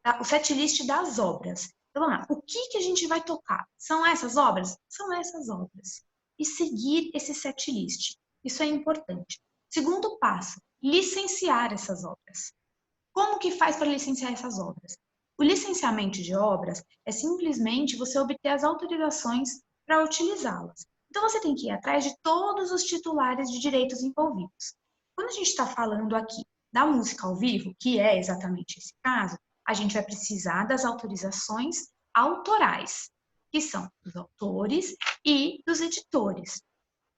tá? O set list das obras. Então, vamos lá, o que a gente vai tocar? São essas obras? São essas obras. E seguir esse set list. Isso é importante. Segundo passo, licenciar essas obras. Como que faz para licenciar essas obras? O licenciamento de obras é simplesmente você obter as autorizações para utilizá-las. Então, você tem que ir atrás de todos os titulares de direitos envolvidos. Quando a gente está falando aqui da música ao vivo, que é exatamente esse caso, a gente vai precisar das autorizações autorais, que são dos autores e dos editores.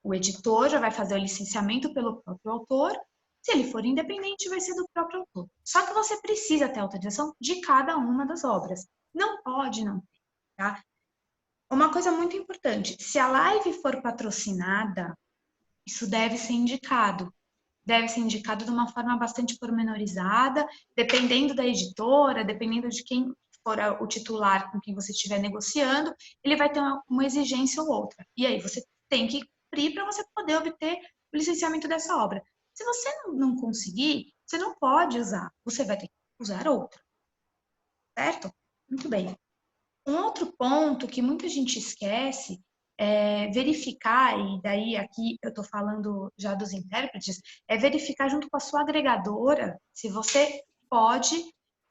O editor já vai fazer o licenciamento pelo próprio autor. Se ele for independente, vai ser do próprio autor. Só que você precisa ter autorização de cada uma das obras. Não pode não ter, tá? Uma coisa muito importante, se a live for patrocinada, isso deve ser indicado. Deve ser indicado de uma forma bastante pormenorizada, dependendo da editora, dependendo de quem for o titular com quem você estiver negociando, ele vai ter uma exigência ou outra. E aí você tem que cumprir para você poder obter o licenciamento dessa obra. Se você não conseguir, você não pode usar, você vai ter que usar outra. Certo? Muito bem. Um outro ponto que muita gente esquece é verificar, e daí aqui eu estou falando já dos intérpretes, é verificar junto com a sua agregadora se você pode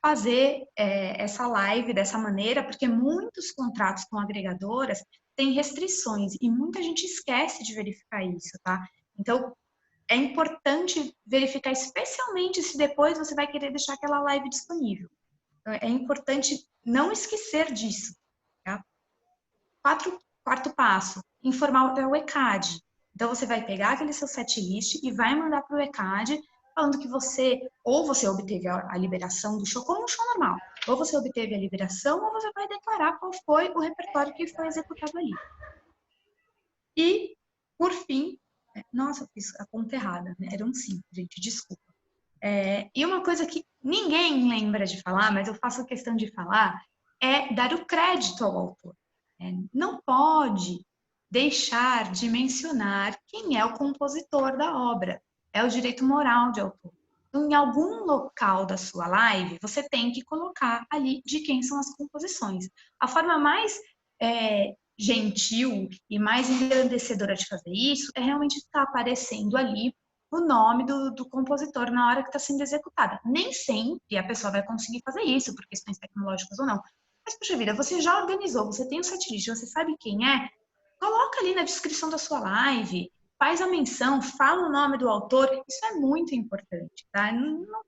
fazer essa live dessa maneira, porque muitos contratos com agregadoras têm restrições e muita gente esquece de verificar isso, tá? Então, é importante verificar, especialmente se depois você vai querer deixar aquela live disponível. Então, é importante não esquecer disso. Tá? Quarto passo, informar o ECAD. Então, você vai pegar aquele seu set list e vai mandar para o ECAD falando que você obteve a liberação do show, como um show normal, ou você obteve a liberação, ou você vai declarar qual foi o repertório que foi executado ali. E, por fim, nossa, eu fiz a conta errada, né? Eram 5, gente, desculpa. E uma coisa que ninguém lembra de falar, mas eu faço questão de falar, é dar o crédito ao autor. Não pode deixar de mencionar quem é o compositor da obra. É o direito moral de autor. Então, em algum local da sua live, você tem que colocar ali de quem são as composições. A forma mais gentil e mais engrandecedora de fazer isso é realmente estar aparecendo ali o nome do compositor na hora que está sendo executada. Nem sempre a pessoa vai conseguir fazer isso, por questões tecnológicas ou não. Mas, poxa vida, você já organizou, você tem o setlist, você sabe quem é, coloca ali na descrição da sua live, faz a menção, fala o nome do autor, isso é muito importante, tá?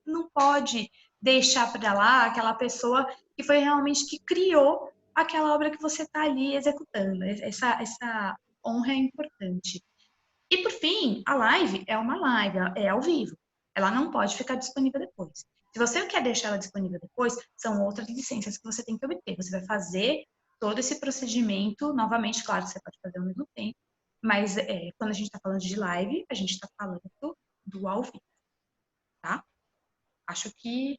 Não pode deixar para lá aquela pessoa que foi realmente que criou aquela obra que você está ali executando. Essa honra é importante. E, por fim, a live é uma live, é ao vivo. Ela não pode ficar disponível depois. Se você quer deixar ela disponível depois, são outras licenças que você tem que obter. Você vai fazer todo esse procedimento, novamente, claro, você pode fazer ao mesmo tempo, mas quando a gente está falando de live, a gente está falando do ao vivo, tá? Acho que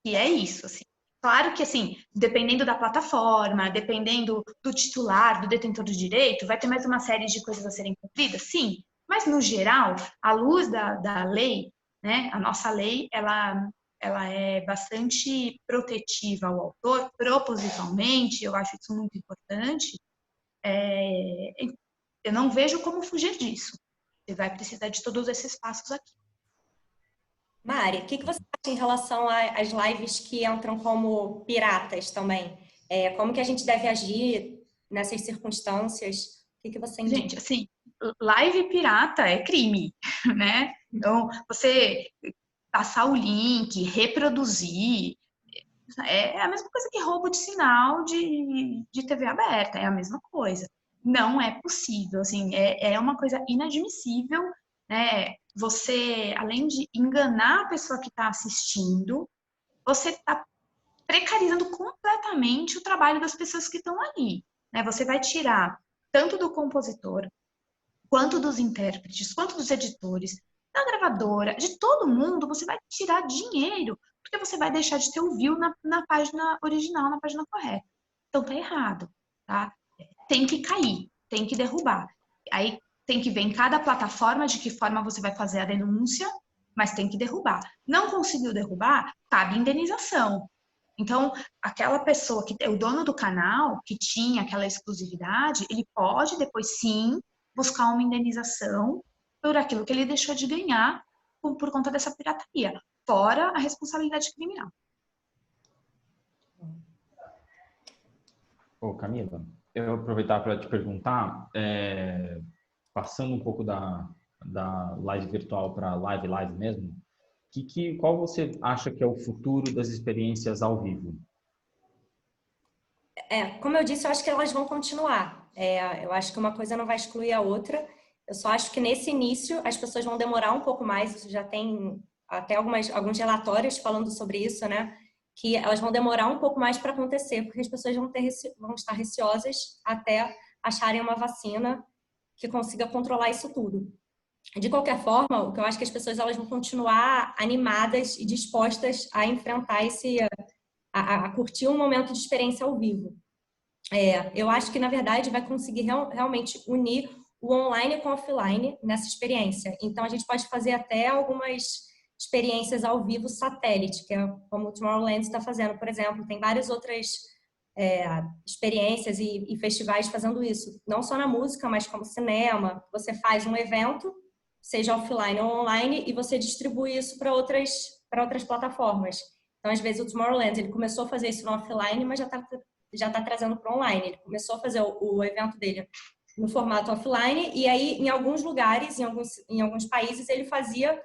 é isso, assim. Claro que, assim, dependendo da plataforma, dependendo do titular, do detentor do direito, vai ter mais uma série de coisas a serem cumpridas, sim. Mas, no geral, à luz da lei, né, a nossa lei, ela é bastante protetiva ao autor, propositalmente, eu acho isso muito importante. Eu não vejo como fugir disso. Você vai precisar de todos esses passos aqui. Mari, o que você acha em relação às lives que entram como piratas também? Como que a gente deve agir nessas circunstâncias? O que você indica? Gente, assim, live pirata é crime, né? Então, você passar o link, reproduzir, é a mesma coisa que roubo de sinal de TV aberta, é a mesma coisa. Não é possível, assim, é uma coisa inadmissível, né? Você, além de enganar a pessoa que está assistindo, você está precarizando completamente o trabalho das pessoas que estão ali, né? Você vai tirar tanto do compositor, quanto dos intérpretes, quanto dos editores, da gravadora, de todo mundo, você vai tirar dinheiro, porque você vai deixar de ter o view na página original, na página correta. Então tá errado, tá? Tem que cair, tem que derrubar. Aí tem que ver em cada plataforma de que forma você vai fazer a denúncia, mas tem que derrubar. Não conseguiu derrubar, cabe indenização. Então, aquela pessoa que é o dono do canal, que tinha aquela exclusividade, ele pode depois sim buscar uma indenização por aquilo que ele deixou de ganhar por conta dessa pirataria, fora a responsabilidade criminal. Ô, Camila, eu vou aproveitar para te perguntar, passando um pouco da live virtual para live mesmo, qual você acha que é o futuro das experiências ao vivo? Como eu disse, eu acho que elas vão continuar. Eu acho que uma coisa não vai excluir a outra. Eu só acho que nesse início as pessoas vão demorar um pouco mais. Isso já tem até alguns relatórios falando sobre isso, né? Que elas vão demorar um pouco mais para acontecer, porque as pessoas vão estar receosas até acharem uma vacina que consiga controlar isso tudo. De qualquer forma, o que eu acho que as pessoas elas vão continuar animadas e dispostas a enfrentar a curtir um momento de experiência ao vivo. Eu acho que, na verdade, vai conseguir realmente unir o online com o offline nessa experiência. Então, a gente pode fazer até algumas experiências ao vivo satélite, que é como o Tomorrowland está fazendo, por exemplo. Tem várias outras experiências e festivais fazendo isso. Não só na música, mas como cinema. Você faz um evento, seja offline ou online, e você distribui isso para outras plataformas. Então, às vezes, o Tomorrowland ele começou a fazer isso no offline, mas já tá trazendo para online. Ele começou a fazer o evento dele no formato offline, e aí, em alguns lugares, em alguns países, ele fazia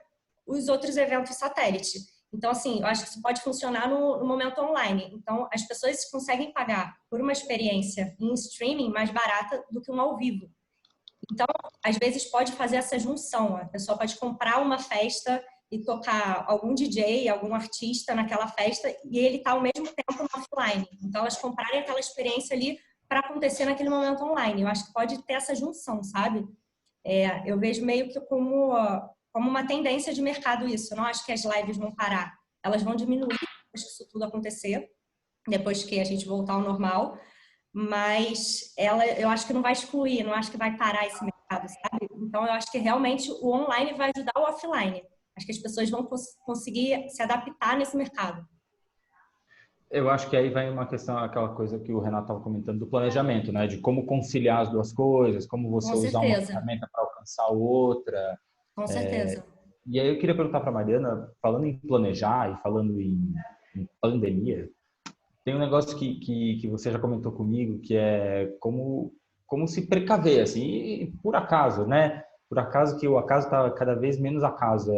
os outros eventos satélite. Então, assim, eu acho que isso pode funcionar no momento online. Então, as pessoas conseguem pagar por uma experiência em streaming mais barata do que um ao vivo. Então, às vezes, pode fazer essa junção. A pessoa pode comprar uma festa e tocar algum DJ, algum artista naquela festa, e ele está ao mesmo tempo no offline. Então, elas comprarem aquela experiência ali para acontecer naquele momento online. Eu acho que pode ter essa junção, sabe? Eu vejo meio que como uma tendência de mercado isso. Eu não acho que as lives vão parar. Elas vão diminuir depois que isso tudo acontecer, depois que a gente voltar ao normal. Mas eu acho que não vai excluir, não acho que vai parar esse mercado, sabe? Então, eu acho que realmente o online vai ajudar o offline. Acho que as pessoas vão conseguir se adaptar nesse mercado. Eu acho que aí vai uma questão, aquela coisa que o Renato estava comentando do planejamento, né? De como conciliar as duas coisas, como você usar uma ferramenta para alcançar outra. Com certeza. E aí eu queria perguntar para a Mariana, falando em planejar e falando em pandemia, tem um negócio que você já comentou comigo, que é como se precaver, assim, e por acaso, né? Por acaso que o acaso está cada vez menos acaso.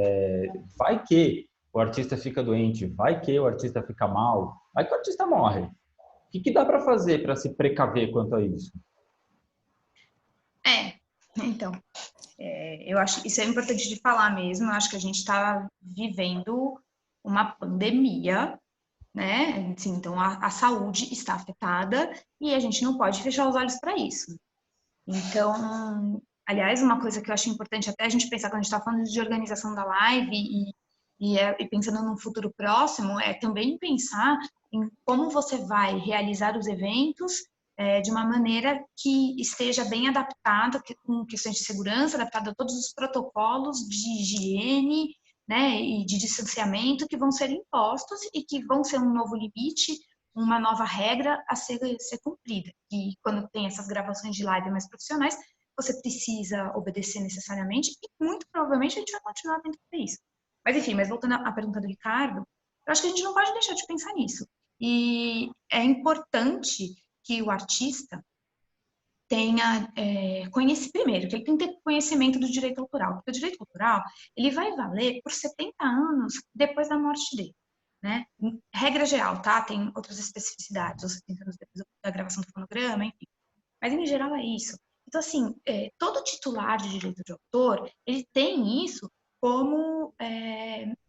Vai que o artista fica doente, vai que o artista fica mal, vai que o artista morre. O que dá para fazer para se precaver quanto a isso? Então, eu acho que isso é importante de falar mesmo. Eu acho que a gente está vivendo uma pandemia, né? Assim, então, a saúde está afetada e a gente não pode fechar os olhos para isso. Então, aliás, uma coisa que eu acho importante até a gente pensar quando a gente está falando de organização da live e pensando num futuro próximo, é também pensar em como você vai realizar os eventos de uma maneira que esteja bem adaptada, com questões de segurança, adaptada a todos os protocolos de higiene, né, e de distanciamento que vão ser impostos e que vão ser um novo limite, uma nova regra a ser cumprida. E quando tem essas gravações de live mais profissionais, você precisa obedecer necessariamente e muito provavelmente a gente vai continuar tendo que ter isso. Mas enfim, voltando à pergunta do Ricardo, eu acho que a gente não pode deixar de pensar nisso. E é importante que o artista tenha primeiro, que ele tem que ter conhecimento do direito autoral, porque o direito autoral ele vai valer por 70 anos depois da morte dele, né? Regra geral, tá? Tem outras especificidades, os 70 anos depois da gravação do fonograma, enfim. Mas em geral é isso. Então, assim, todo titular de direito de autor, ele tem isso como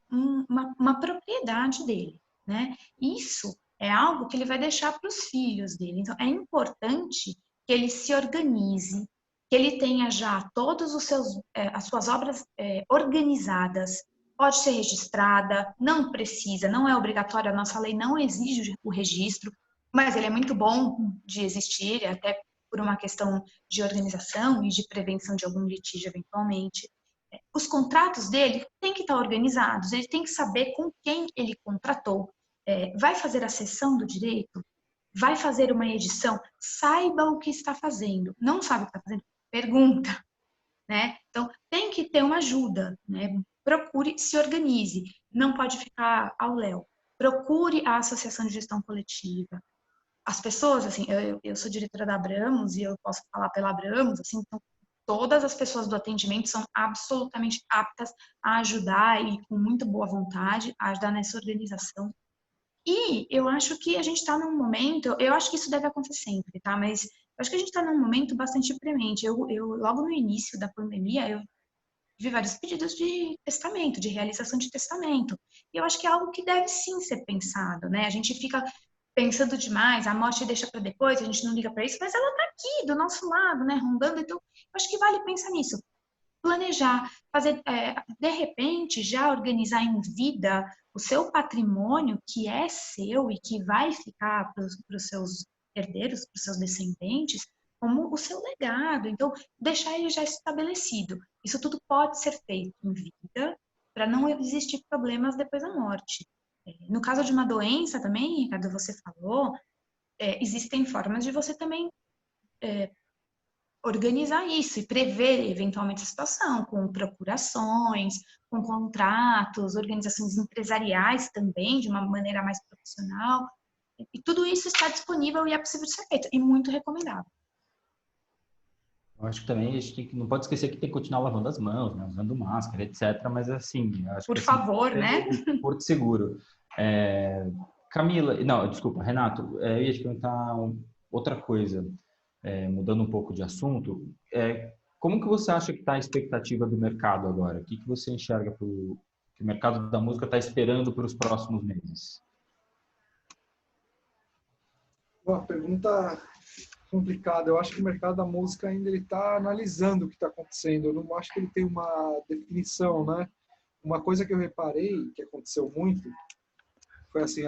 uma propriedade dele, né? Isso é algo que ele vai deixar para os filhos dele. Então, é importante que ele se organize, que ele tenha já todos os seus, as suas obras organizadas, pode ser registrada, não precisa, não é obrigatório, a nossa lei não exige o registro, mas ele é muito bom de existir, até por uma questão de organização e de prevenção de algum litígio eventualmente. Os contratos dele têm que estar organizados, ele tem que saber com quem ele contratou. Vai fazer a cessão do direito? Vai fazer uma edição? Saiba o que está fazendo. Não sabe o que está fazendo? Pergunta, né? Então, tem que ter uma ajuda, né? Procure, se organize. Não pode ficar ao léu. Procure a associação de gestão coletiva. As pessoas, assim, eu sou diretora da Abramos e eu posso falar pela Abramos, assim, então, todas as pessoas do atendimento são absolutamente aptas a ajudar e com muita boa vontade a ajudar nessa organização. E eu acho que a gente está num momento, eu acho que isso deve acontecer sempre, tá? Mas eu acho que a gente está num momento bastante premente. Logo no início da pandemia, eu vi vários pedidos de testamento, de realização de testamento. E eu acho que é algo que deve sim ser pensado, né? A gente fica pensando demais, a morte deixa para depois, a gente não liga para isso, mas ela está aqui, do nosso lado, né? Rondando. Então, eu acho que vale pensar nisso. Planejar, fazer, de repente, já organizar em vida o seu patrimônio, que é seu e que vai ficar para os seus herdeiros, para os seus descendentes, como o seu legado. Então, deixar ele já estabelecido. Isso tudo pode ser feito em vida, para não existir problemas depois da morte. No caso de uma doença também, Ricardo, você falou, existem formas de você também organizar isso e prever eventualmente a situação, com procurações, com contratos, organizações empresariais também, de uma maneira mais profissional. E tudo isso está disponível e é possível de ser feito, e muito recomendável. Eu acho que também a gente não pode esquecer que tem que continuar lavando as mãos, né? Usando máscara, etc. Mas assim, acho Por que favor, né? Porto Seguro. Camila, não, desculpa, Renato, eu ia te perguntar outra coisa, mudando um pouco de assunto. Como que você acha que está a expectativa do mercado agora? O que você enxerga que o mercado da música está esperando para os próximos meses? Uma pergunta complicada. Eu acho que o mercado da música ainda está analisando o que está acontecendo. Eu não acho que ele tem uma definição, né? Uma coisa que eu reparei, que aconteceu muito, foi assim,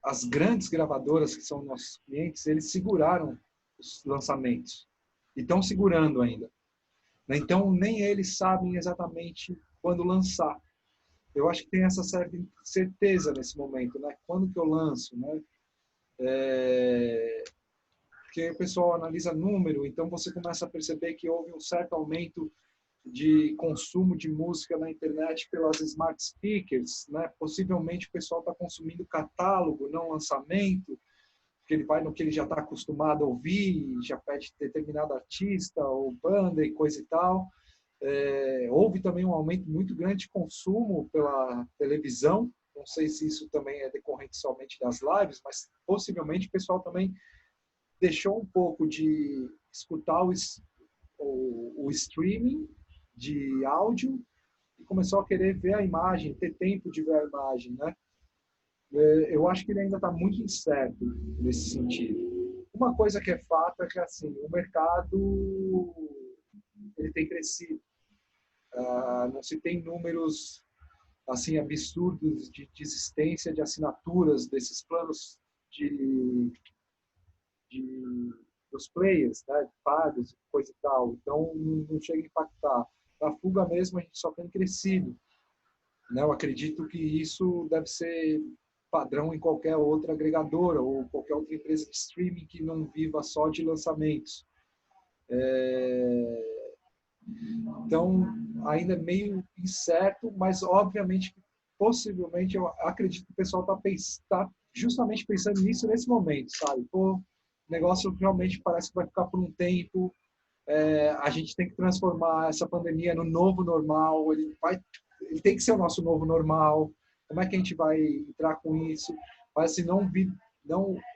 as grandes gravadoras, que são nossos clientes, eles seguraram os lançamentos. E estão segurando ainda. Então, nem eles sabem exatamente quando lançar. Eu acho que tem essa certa certeza nesse momento, né? Quando que eu lanço, né? Porque o pessoal analisa número, então você começa a perceber que houve um certo aumento de consumo de música na internet pelas smart speakers, né? Possivelmente o pessoal está consumindo catálogo, não lançamento, porque ele vai no que ele já está acostumado a ouvir, já pede determinado artista ou banda e coisa e tal. Houve também um aumento muito grande de consumo pela televisão. Não sei se isso também é decorrente somente das lives, mas possivelmente o pessoal também deixou um pouco de escutar o streaming de áudio e começou a querer ver a imagem, ter tempo de ver a imagem, né? Eu acho que ele ainda está muito incerto nesse sentido. Uma coisa que é fato é que assim, o mercado ele tem crescido. Não se tem números assim absurdos de existência de assinaturas desses planos dos players, né, pagos, coisa e tal. Então, não chega a impactar. Na Fuga mesmo, a gente só tem crescido. Né? Eu acredito que isso deve ser padrão em qualquer outra agregadora ou qualquer outra empresa de streaming que não viva só de lançamentos. Então, ainda é meio incerto, mas obviamente, possivelmente, eu acredito que o pessoal está justamente pensando nisso nesse momento, sabe? Pô, o negócio realmente parece que vai ficar por um tempo, a gente tem que transformar essa pandemia no novo normal, ele tem que ser o nosso novo normal, como é que a gente vai entrar com isso? Mas assim, não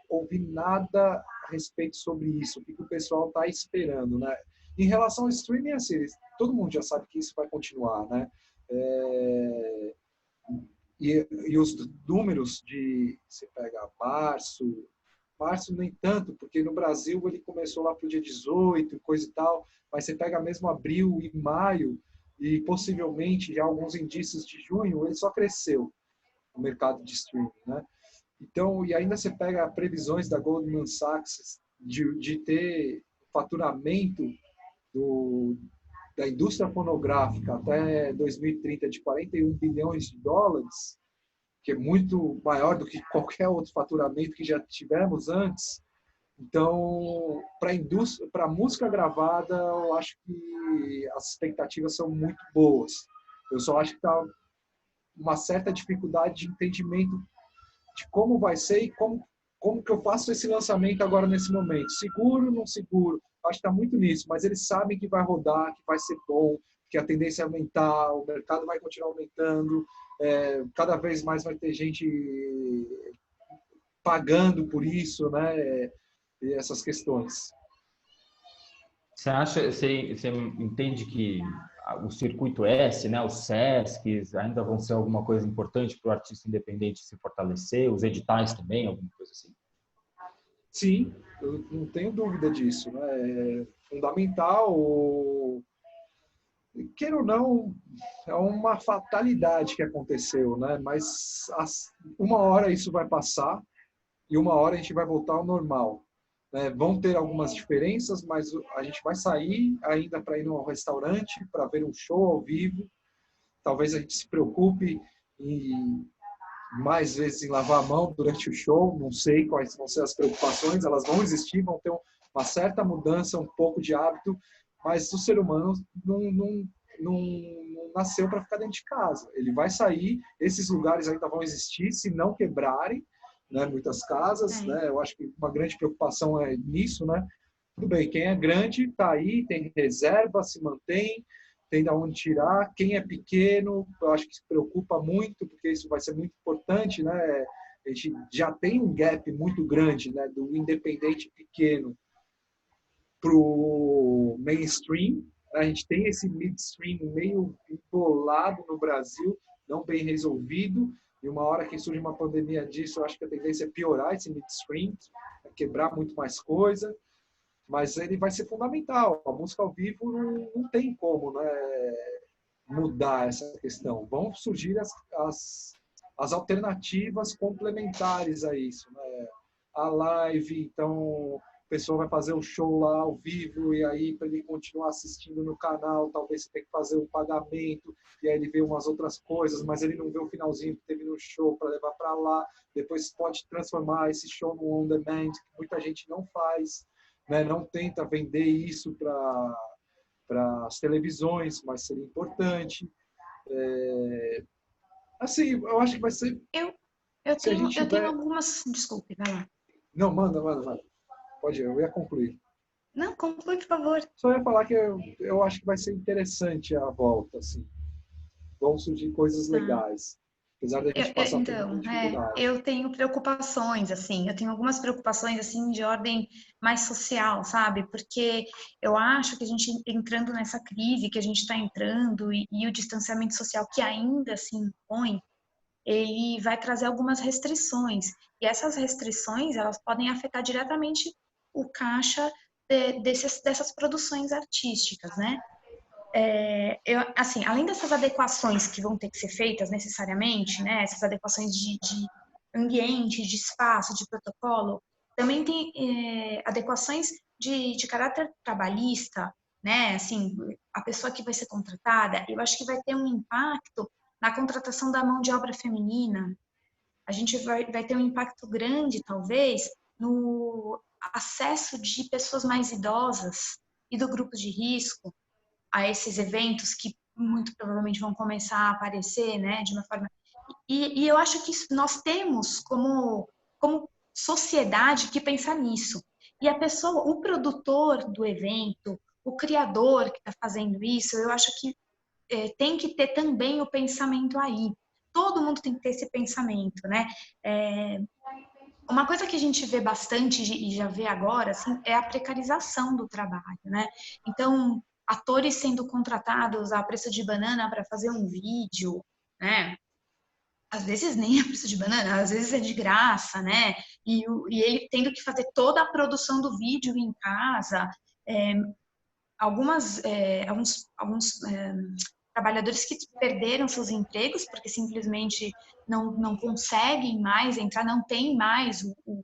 ouvi nada a respeito sobre isso, o que o pessoal está esperando, né? Em relação ao streaming, assim, todo mundo já sabe que isso vai continuar, né? E os números você pega março, março nem tanto, porque no Brasil ele começou lá para o dia 18, coisa e tal, mas você pega mesmo abril e maio, e possivelmente já alguns indícios de junho, ele só cresceu, o mercado de streaming, né? Então, e ainda você pega previsões da Goldman Sachs de ter faturamento da indústria fonográfica até 2030 de 41 bilhões de dólares, que é muito maior do que qualquer outro faturamento que já tivemos antes. Então, para a música gravada, eu acho que as expectativas são muito boas. Eu só acho que está uma certa dificuldade de entendimento de como vai ser e como que eu faço esse lançamento agora nesse momento. Seguro, não seguro? Acho que está muito nisso, mas eles sabem que vai rodar, que vai ser bom, que a tendência é aumentar, o mercado vai continuar aumentando, cada vez mais vai ter gente pagando por isso, né? E essas questões. Você entende que o circuito S, né, os SESCs, ainda vão ser alguma coisa importante para o artista independente se fortalecer, os editais também, alguma coisa assim? Sim, eu não tenho dúvida disso, né? É fundamental, queira ou não, é uma fatalidade que aconteceu, né? Mas uma hora isso vai passar e uma hora a gente vai voltar ao normal. Vão ter algumas diferenças, mas a gente vai sair ainda para ir num restaurante, para ver um show ao vivo. Talvez a gente se preocupe mais vezes em lavar a mão durante o show. Não sei quais vão ser as preocupações, elas vão existir, vão ter uma certa mudança, um pouco de hábito, mas o ser humano não nasceu para ficar dentro de casa. Ele vai sair, esses lugares ainda vão existir, se não quebrarem, né, muitas casas, né? Eu acho que uma grande preocupação é nisso, né? Tudo bem, quem é grande está aí, tem reserva, se mantém, tem de onde tirar. Quem é pequeno, eu acho que se preocupa muito, porque isso vai ser muito importante, né? A gente já tem um gap muito grande, né, do independente pequeno para o mainstream. A gente tem esse midstream meio embolado no Brasil, não bem resolvido. E uma hora que surge uma pandemia disso, eu acho que a tendência é piorar esse midstream, quebrar muito mais coisa. Mas ele vai ser fundamental. A música ao vivo não tem como, né, mudar essa questão. Vão surgir as alternativas complementares a isso, né? A live, então a pessoa vai fazer o show lá ao vivo e aí para ele continuar assistindo no canal, talvez você tenha que fazer um pagamento e aí ele vê umas outras coisas, mas ele não vê o finalzinho que teve no show para levar para lá. Depois pode transformar esse show no on demand, que muita gente não faz, né? Não tenta vender isso para as televisões, mas seria importante. Assim, eu acho que vai ser... Eu tenho algumas... Desculpe, vai lá. Não, manda. Pode ir, eu ia concluir. Não, conclui, por favor. Só ia falar que eu acho que vai ser interessante a volta, assim. Vão surgir coisas legais. Apesar da gente passar por muita dificuldade. Eu tenho preocupações, assim. Eu tenho algumas preocupações, assim, de ordem mais social, sabe? Porque eu acho que a gente entrando nessa crise que a gente está entrando e o distanciamento social que ainda se impõe, ele vai trazer algumas restrições. E essas restrições, elas podem afetar diretamente o caixa dessas produções artísticas, né? Assim, além dessas adequações que vão ter que ser feitas necessariamente, né? Essas adequações de ambiente, de espaço, de protocolo, também tem adequações de caráter trabalhista, né? Assim, a pessoa que vai ser contratada, eu acho que vai ter um impacto na contratação da mão de obra feminina. A gente vai ter um impacto grande, talvez, no acesso de pessoas mais idosas e do grupo de risco a esses eventos que muito provavelmente vão começar a aparecer, né, de uma forma... E eu acho que nós temos, como sociedade, que pensar nisso. E a pessoa, o produtor do evento, o criador que está fazendo isso, eu acho que tem que ter também o pensamento aí. Todo mundo tem que ter esse pensamento, né? Uma coisa que a gente vê bastante e já vê agora, assim, é a precarização do trabalho, né? Então, atores sendo contratados a preço de banana para fazer um vídeo, né? às vezes nem é preço de banana, às vezes é de graça, né? E ele tendo que fazer toda a produção do vídeo em casa. Alguns trabalhadores que perderam seus empregos porque simplesmente não conseguem mais entrar, não tem mais o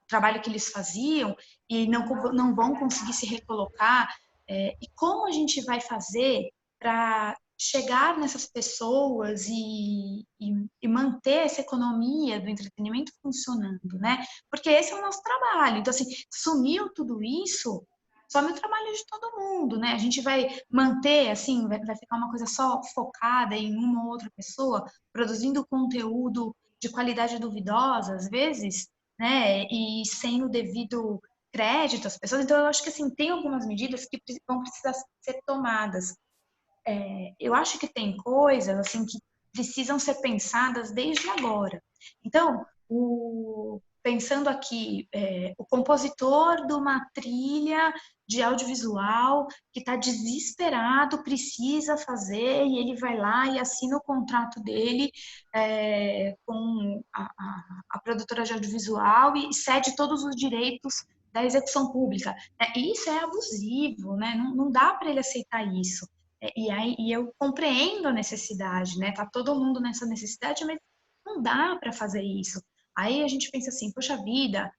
trabalho que eles faziam e não vão conseguir se recolocar. E como a gente vai fazer para chegar nessas pessoas e manter essa economia do entretenimento funcionando, né? Porque esse é o nosso trabalho. Então, assim, sumiu tudo isso, some o trabalho de todo mundo, né? A gente vai manter, assim, vai ficar uma coisa só focada em uma ou outra pessoa, produzindo conteúdo de qualidade duvidosa, às vezes, né? E sem o devido crédito às pessoas. Então, eu acho que, assim, tem algumas medidas que vão precisar ser tomadas. Eu acho que tem coisas, assim, que precisam ser pensadas desde agora. Então, pensando aqui, o compositor de uma trilha de audiovisual que está desesperado, precisa fazer, e ele vai lá e assina o contrato dele com a produtora de audiovisual e cede todos os direitos da execução pública. Isso é abusivo, né? Não dá para ele aceitar isso. E eu compreendo a necessidade, né? Tá todo mundo nessa necessidade, mas não dá para fazer isso. Aí a gente pensa assim, poxa vida,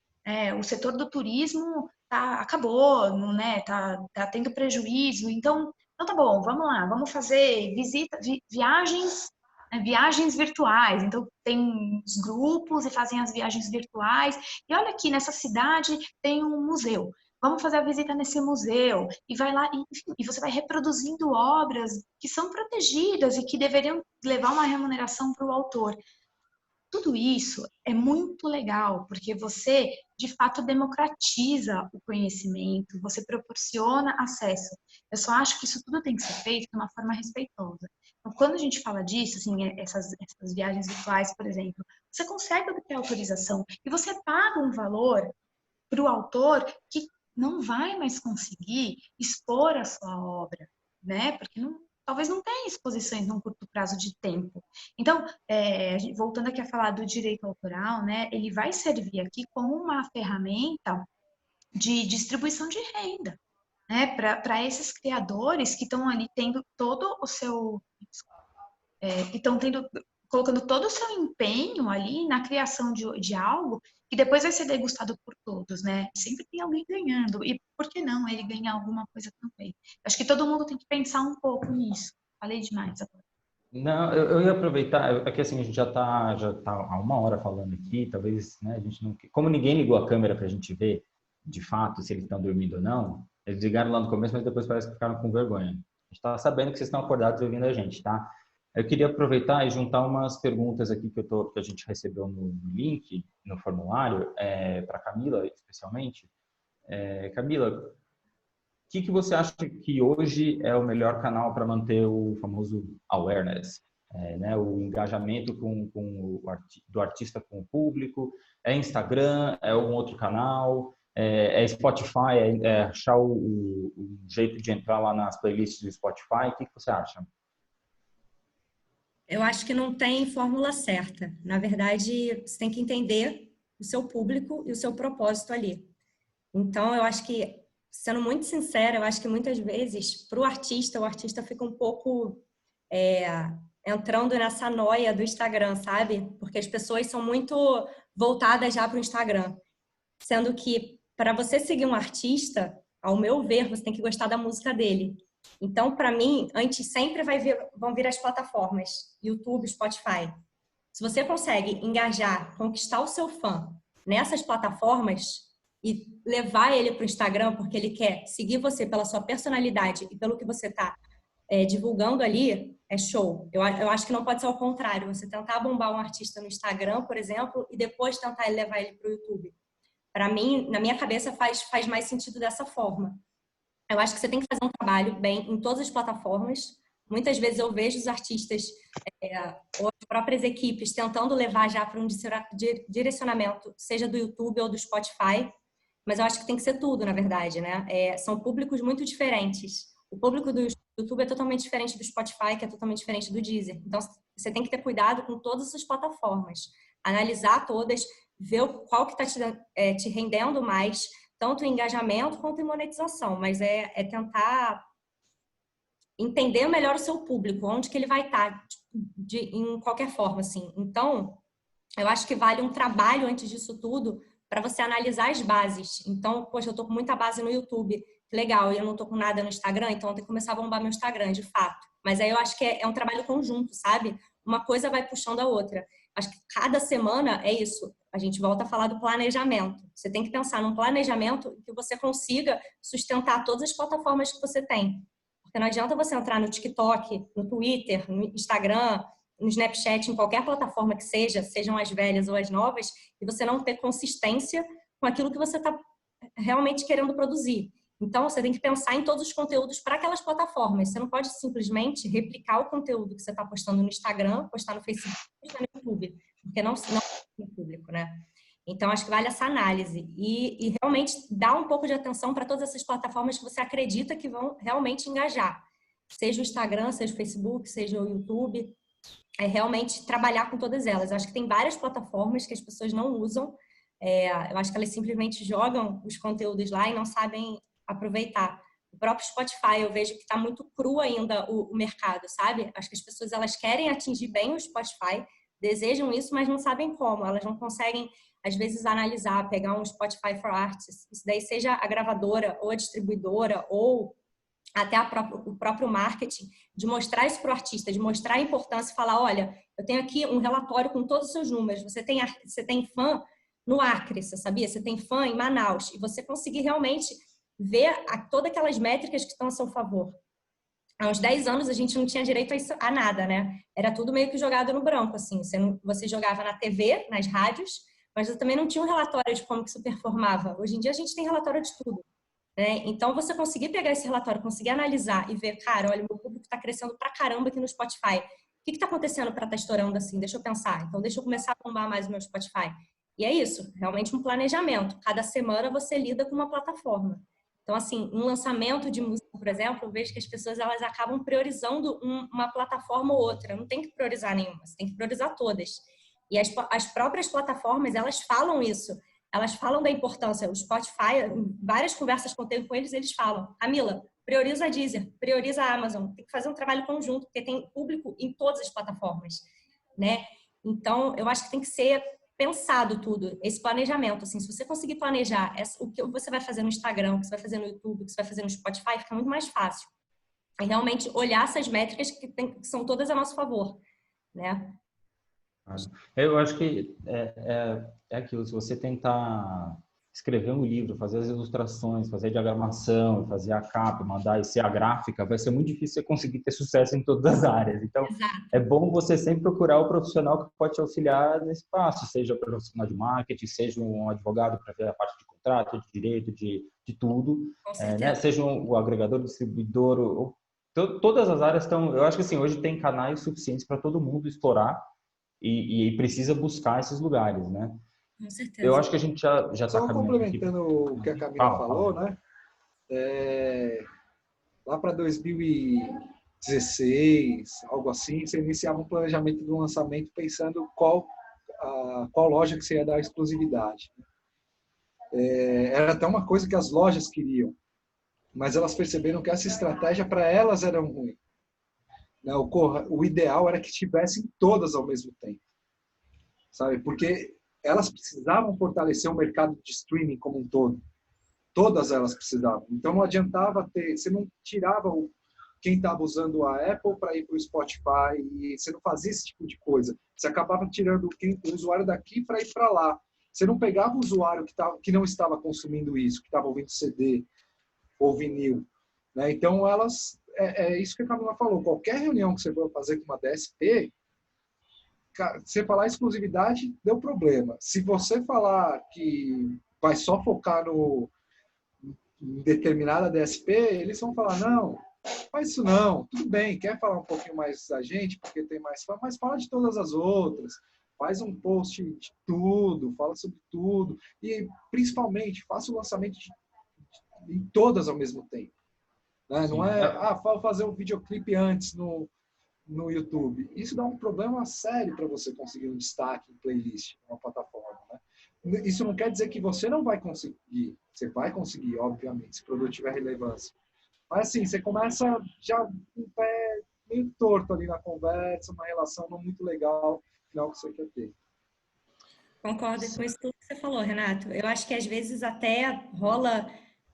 o setor do turismo acabou, não, né? Tá tendo prejuízo. Então tá bom, vamos lá, vamos fazer viagens, né, viagens virtuais. Então tem os grupos e fazem as viagens virtuais. E olha aqui, nessa cidade tem um museu. Vamos fazer a visita nesse museu e vai lá, e você vai reproduzindo obras que são protegidas e que deveriam levar uma remuneração para o autor. Tudo isso é muito legal, porque você, de fato, democratiza o conhecimento, você proporciona acesso. Eu só acho que isso tudo tem que ser feito de uma forma respeitosa. Então, quando a gente fala disso, assim, essas viagens virtuais, por exemplo, você consegue obter autorização e você paga um valor para o autor que não vai mais conseguir expor a sua obra, né? Porque talvez não tenha exposições num curto prazo de tempo. Então, voltando aqui a falar do direito autoral, né? Ele vai servir aqui como uma ferramenta de distribuição de renda, né? Para esses criadores que estão ali tendo todo o seu... que estão colocando todo o seu empenho ali na criação de algo que depois vai ser degustado por todos, né? Sempre tem alguém ganhando. E por que não ele ganhar alguma coisa também? Acho que todo mundo tem que pensar um pouco nisso. Falei demais agora. Não, eu ia aproveitar, aqui assim, a gente já tá há uma hora falando aqui, talvez, né, a gente não... Como ninguém ligou a câmera para a gente ver, de fato, se eles estão dormindo ou não, eles ligaram lá no começo, mas depois parece que ficaram com vergonha. A gente está sabendo que vocês estão acordados ouvindo a gente, tá? Eu queria aproveitar e juntar umas perguntas aqui que a gente recebeu no link, no formulário, para Camila, especialmente. Camila, o que você acha que hoje é o melhor canal para manter o famoso awareness, né? O engajamento do artista com o público? É Instagram? É algum outro canal? É Spotify? É achar o jeito de entrar lá nas playlists do Spotify? O que você acha? Eu acho que não tem fórmula certa. Na verdade, você tem que entender o seu público e o seu propósito ali. Então, eu acho que, sendo muito sincera, eu acho que muitas vezes, para o artista fica um pouco entrando nessa noia do Instagram, sabe? Porque as pessoas são muito voltadas já para o Instagram. Sendo que, para você seguir um artista, ao meu ver, você tem que gostar da música dele. Então, para mim, antes sempre vão vir as plataformas, YouTube, Spotify. Se você consegue engajar, conquistar o seu fã nessas plataformas e levar ele para o Instagram porque ele quer seguir você pela sua personalidade e pelo que você está divulgando ali, é show. Eu acho que não pode ser ao contrário. Você tentar bombar um artista no Instagram, por exemplo, e depois tentar levar ele para o YouTube. Para mim, na minha cabeça, faz mais sentido dessa forma. Eu acho que você tem que fazer um trabalho bem em todas as plataformas. Muitas vezes eu vejo os artistas ou as próprias equipes tentando levar já para um direcionamento, seja do YouTube ou do Spotify, mas eu acho que tem que ser tudo, na verdade, né? São públicos muito diferentes. O público do O YouTube é totalmente diferente do Spotify, que é totalmente diferente do Deezer. Então, você tem que ter cuidado com todas as plataformas. Analisar todas, ver qual que está te rendendo mais, tanto em engajamento quanto em monetização. Mas é tentar entender melhor o seu público, onde que ele vai estar, em qualquer forma, assim. Então, eu acho que vale um trabalho antes disso tudo para você analisar as bases. Então, poxa, eu tô com muita base no YouTube, que legal, e eu não tô com nada no Instagram, então eu tenho que começar a bombar meu Instagram, de fato. Mas aí eu acho que é um trabalho conjunto, sabe? Uma coisa vai puxando a outra. Acho que cada semana é isso. A gente volta a falar do planejamento. Você tem que pensar num planejamento que você consiga sustentar todas as plataformas que você tem. Porque não adianta você entrar no TikTok, no Twitter, no Instagram, no Snapchat, em qualquer plataforma que seja, sejam as velhas ou as novas, e você não ter consistência com aquilo que você está realmente querendo produzir. Então, você tem que pensar em todos os conteúdos para aquelas plataformas. Você não pode simplesmente replicar o conteúdo que você está postando no Instagram, postar no Facebook, postar no YouTube, porque não tem público, né? Então, acho que vale essa análise e realmente dar um pouco de atenção para todas essas plataformas que você acredita que vão realmente engajar. Seja o Instagram, seja o Facebook, seja o YouTube. É realmente trabalhar com todas elas. Eu acho que tem várias plataformas que as pessoas não usam. Eu acho que elas simplesmente jogam os conteúdos lá e não sabem aproveitar. O próprio Spotify, eu vejo que está muito cru ainda o mercado, sabe? Acho que as pessoas elas querem atingir bem o Spotify, desejam isso, mas não sabem como. Elas não conseguem, às vezes, analisar, pegar um Spotify for Artists. Isso daí seja a gravadora ou a distribuidora ou até o próprio marketing, de mostrar isso para o artista, de mostrar a importância e falar, olha, eu tenho aqui um relatório com todos os seus números, você tem fã no Acre, você sabia? Você tem fã em Manaus, e você conseguir realmente ver todas aquelas métricas que estão a seu favor. Há uns 10 anos a gente não tinha direito a nada, né? Era tudo meio que jogado no branco, assim. Você jogava na TV, nas rádios, mas você também não tinha um relatório de como que isso performava. Hoje em dia a gente tem relatório de tudo. Então, você conseguir pegar esse relatório, conseguir analisar e ver, cara, olha, meu público está crescendo pra caramba aqui no Spotify. O que está acontecendo para estar estourando assim? Deixa eu pensar. Então, deixa eu começar a bombar mais o meu Spotify. E é isso, realmente um planejamento. Cada semana você lida com uma plataforma. Então, assim, um lançamento de música, por exemplo, eu vejo que as pessoas elas acabam priorizando uma plataforma ou outra. Não tem que priorizar nenhuma, você tem que priorizar todas. E as próprias plataformas, elas falam isso. Elas falam da importância. O Spotify, em várias conversas que eu tenho com eles, eles falam, Camila, prioriza a Deezer, prioriza a Amazon. Tem que fazer um trabalho conjunto, porque tem público em todas as plataformas, né? Então, eu acho que tem que ser pensado tudo, esse planejamento. Assim, se você conseguir planejar o que você vai fazer no Instagram, o que você vai fazer no YouTube, o que você vai fazer no Spotify, fica muito mais fácil. E realmente olhar essas métricas que são todas a nosso favor, né? Eu acho que é aquilo, se você tentar escrever um livro, fazer as ilustrações, fazer a diagramação, fazer a capa, mandar e ser a gráfica, vai ser muito difícil você conseguir ter sucesso em todas as áreas. Então, Exato. é bom você sempre procurar o profissional que pode te auxiliar nesse passo, seja o profissional de marketing, seja um advogado para ver a parte de contrato, de direito, de tudo, Com certeza. né? Seja o agregador, o distribuidor, todas as áreas estão... Eu acho que assim, hoje tem canais suficientes para todo mundo explorar e precisa buscar esses lugares, né? Com certeza. Eu acho que a gente já está Só caminhando aqui. complementando o que a Camila falou, né? Lá para 2016, algo assim, você iniciava um planejamento do lançamento pensando qual loja que você ia dar exclusividade. Era até uma coisa que as lojas queriam, mas elas perceberam que essa estratégia para elas era ruim. O ideal era que tivessem todas ao mesmo tempo, sabe? Porque elas precisavam fortalecer o mercado de streaming como um todo. Todas elas precisavam. Então não adiantava você não tirava quem estava usando a Apple para ir para o Spotify, e você não fazia esse tipo de coisa. Você acabava tirando o usuário daqui para ir para lá. Você não pegava o usuário que não estava consumindo isso, que estava ouvindo CD ou vinil, né? Então elas é isso que a Camila falou. Qualquer reunião que você for fazer com uma DSP, você falar exclusividade, deu problema. Se você falar que vai só focar em determinada DSP, eles vão falar, não, faz isso não, tudo bem, quer falar um pouquinho mais da gente, porque tem mais fã, mas fala de todas as outras, faz um post de tudo, fala sobre tudo, e principalmente faça o lançamento em todas ao mesmo tempo. Né? Sim. Não é, vou fazer um videoclipe antes no YouTube. Isso dá um problema sério para você conseguir um destaque em playlist, uma plataforma. Né? Isso não quer dizer que você não vai conseguir. Você vai conseguir, obviamente, se o produto tiver relevância. Mas assim, você começa já com o pé meio torto ali na conversa, uma relação não muito legal, final que você quer ter. Concordo com isso tudo que você falou, Renato. Eu acho que às vezes até rola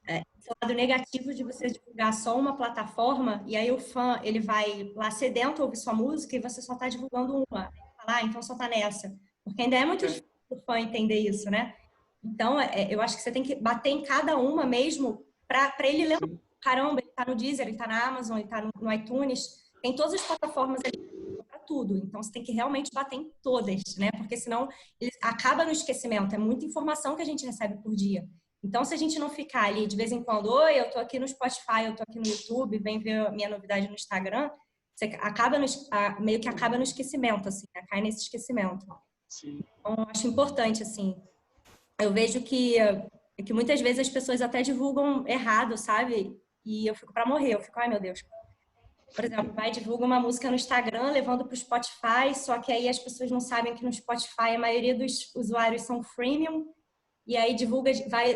esse lado negativo de você divulgar só uma plataforma e aí o fã, ele vai lá sedento ouvir sua música e você só está divulgando uma. Falar, então só tá nessa. Porque ainda é muito difícil o fã entender isso, né? Então, eu acho que você tem que bater em cada uma mesmo para ele lembrar. Caramba, ele tá no Deezer, ele tá na Amazon, ele tá no iTunes, tem todas as plataformas ali para tudo. Então, você tem que realmente bater em todas, né? Porque senão ele acaba no esquecimento. É muita informação que a gente recebe por dia. Então, se a gente não ficar ali de vez em quando, oi, eu tô aqui no Spotify, eu tô aqui no YouTube, vem ver a minha novidade no Instagram, você acaba meio que acaba no esquecimento, assim, né? Cai nesse esquecimento. Sim. Então, eu acho importante, assim. Eu vejo que muitas vezes as pessoas até divulgam errado, sabe? E eu fico para morrer, eu fico, ai meu Deus. Por exemplo, vai divulga uma música no Instagram, levando para o Spotify, só que aí as pessoas não sabem que no Spotify a maioria dos usuários são freemium, e aí divulga,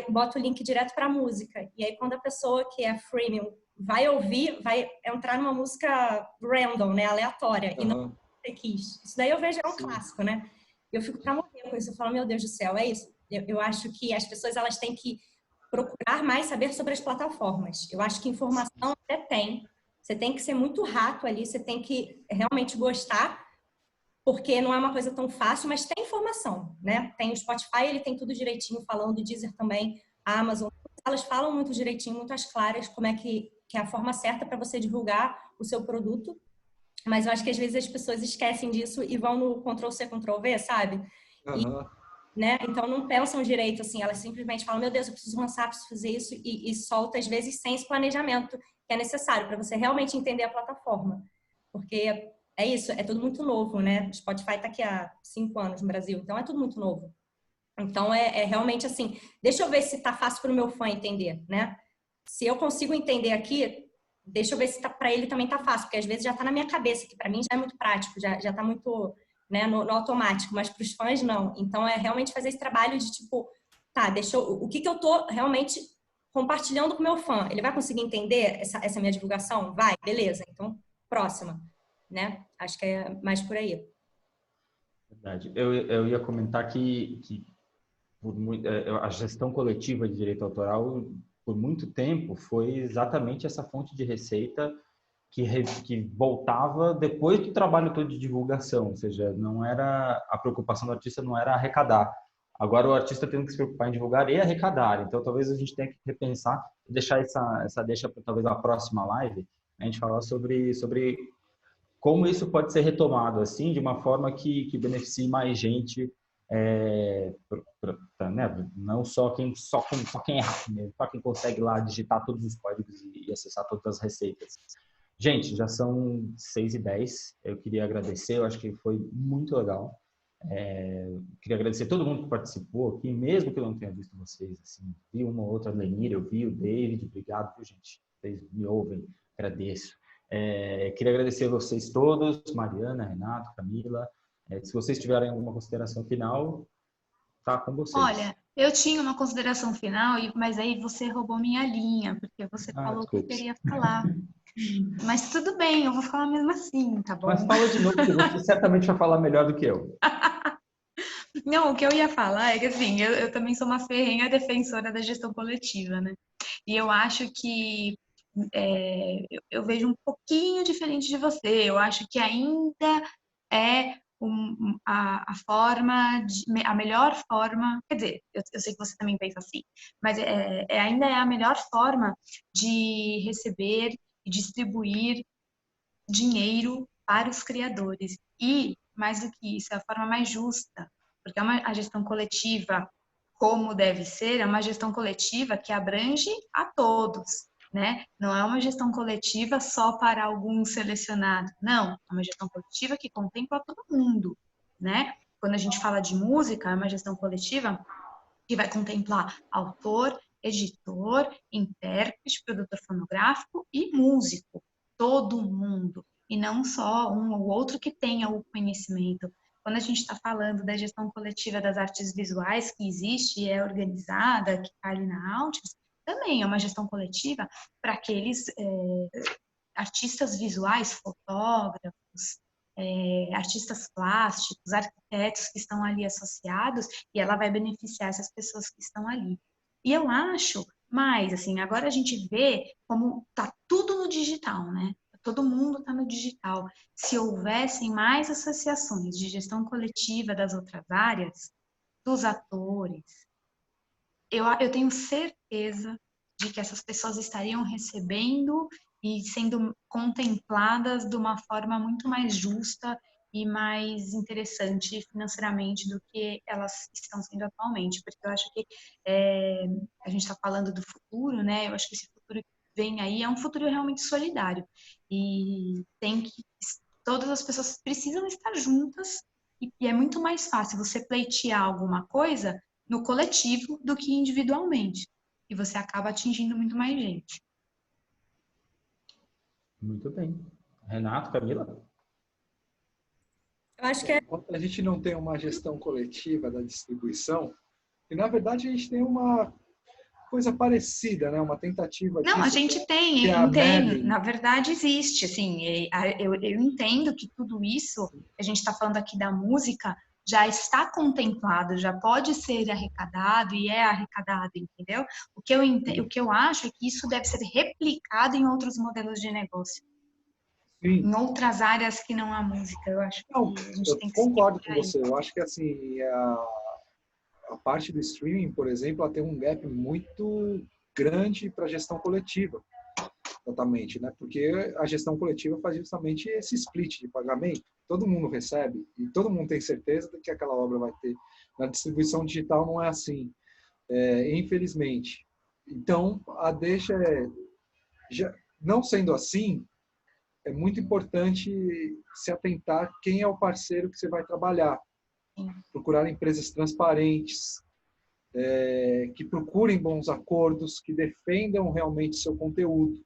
bota o link direto para a música. E aí quando a pessoa que é freemium vai ouvir, vai entrar numa música random, né, aleatória, e não você quis. Isso daí eu vejo é um clássico, né? Eu fico para morrer com isso, eu falo, meu Deus do céu, é isso. Eu acho que as pessoas elas têm que procurar mais saber sobre as plataformas. Eu acho que informação até tem. Você tem que ser muito rato ali, você tem que realmente gostar, porque não é uma coisa tão fácil, mas tem informação, né? Tem o Spotify, ele tem tudo direitinho falando, o Deezer também, a Amazon, elas falam muito direitinho, muito às claras, como é que é a forma certa para você divulgar o seu produto. Mas eu acho que às vezes as pessoas esquecem disso e vão no Ctrl+C, Ctrl+V, sabe? Né? Então não pensam direito, assim, elas simplesmente falam, meu Deus, eu preciso lançar, preciso fazer isso, e solta às vezes sem esse planejamento que é necessário para você realmente entender a plataforma. Porque é isso, é tudo muito novo, né? O Spotify está aqui há 5 anos no Brasil, então é tudo muito novo. Então é realmente assim, deixa eu ver se tá fácil para o meu fã entender, né? Se eu consigo entender aqui, deixa eu ver se para ele também tá fácil, porque às vezes já tá na minha cabeça, que para mim já é muito prático, já tá muito, né, no automático, mas para os fãs não. Então é realmente fazer esse trabalho de tipo, tá, o que eu tô realmente compartilhando com o meu fã. Ele vai conseguir entender essa minha divulgação? Vai, beleza. Então, próxima, né? Acho que é mais por aí. Verdade. Eu ia comentar que a gestão coletiva de direito autoral, por muito tempo, foi exatamente essa fonte de receita que voltava depois do trabalho todo de divulgação, ou seja, não era a preocupação do artista não era arrecadar. Agora o artista tem que se preocupar em divulgar e arrecadar. Então talvez a gente tenha que repensar e deixar essa deixa para talvez a próxima live, a gente falar sobre como isso pode ser retomado assim de uma forma que beneficie mais gente, né? Não só quem é rápido, só quem consegue lá digitar todos os códigos e acessar todas as receitas. Gente, já são 6h10. Eu queria agradecer, eu acho que foi muito legal. Queria agradecer a todo mundo que participou aqui, mesmo que eu não tenha visto vocês. Assim, vi uma ou outra, Lenira, eu vi o David, obrigado, viu, gente? Vocês me ouvem, agradeço. Queria agradecer a vocês todos, Mariana, Renato, Camila. Se vocês tiverem alguma consideração final, tá com vocês. Olha, eu tinha uma consideração final, mas aí você roubou minha linha, porque você falou desculpe. que queria falar. Mas tudo bem, eu vou falar mesmo assim, tá bom? Mas fala de novo, que você certamente vai falar melhor do que eu. Não, o que eu ia falar é que, assim, eu também sou uma ferrenha defensora da gestão coletiva, né? E eu acho que eu vejo um pouquinho diferente de você. Eu acho que ainda é a melhor forma, quer dizer, eu sei que você também pensa assim, mas ainda é a melhor forma de receber e distribuir dinheiro para os criadores. E, mais do que isso, é a forma mais justa, porque a gestão coletiva, como deve ser, é uma gestão coletiva que abrange a todos, né? Não é uma gestão coletiva só para alguns selecionados, não. É uma gestão coletiva que contempla todo mundo, né? Quando a gente fala de música, é uma gestão coletiva que vai contemplar autor, editor, intérprete, produtor fonográfico e músico. Todo mundo. E não só um ou outro que tenha o conhecimento. Quando a gente está falando da gestão coletiva das artes visuais, que existe e é organizada, que está ali na Altis, também é uma gestão coletiva para aqueles artistas visuais, fotógrafos, artistas plásticos, arquitetos que estão ali associados, e ela vai beneficiar essas pessoas que estão ali. E eu acho, mas assim, agora a gente vê como tá tudo no digital, né? Todo mundo está no digital. Se houvessem mais associações de gestão coletiva das outras áreas, dos atores, eu tenho certeza de que essas pessoas estariam recebendo e sendo contempladas de uma forma muito mais justa e mais interessante financeiramente do que elas estão sendo atualmente, porque eu acho que a gente está falando do futuro, né? Eu acho que esse futuro que vem aí é um futuro realmente solidário e todas as pessoas precisam estar juntas e é muito mais fácil você pleitear alguma coisa no coletivo do que individualmente. E você acaba atingindo muito mais gente. Muito bem. Renato, Camila? Eu acho que Enquanto a gente não tem uma gestão coletiva da distribuição, e na verdade a gente tem uma coisa parecida, né? Uma tentativa Não, a gente tem, na verdade existe, assim, eu entendo que tudo isso, a gente está falando aqui da música, já está contemplado, já pode ser arrecadado e é arrecadado, entendeu? O que eu acho é que isso deve ser replicado em outros modelos de negócio. Sim. Em outras áreas que não a música, eu acho que a gente tem que concordo com você. Eu acho que assim, a parte do streaming, por exemplo, ela tem um gap muito grande para a gestão coletiva, exatamente, né? Porque a gestão coletiva faz justamente esse split de pagamento. Todo mundo recebe e todo mundo tem certeza de que aquela obra vai ter. Na distribuição digital não é assim, infelizmente. Então, a deixa não sendo assim, é muito importante se atentar quem é o parceiro que você vai trabalhar. Procurar empresas transparentes, que procurem bons acordos, que defendam realmente seu conteúdo.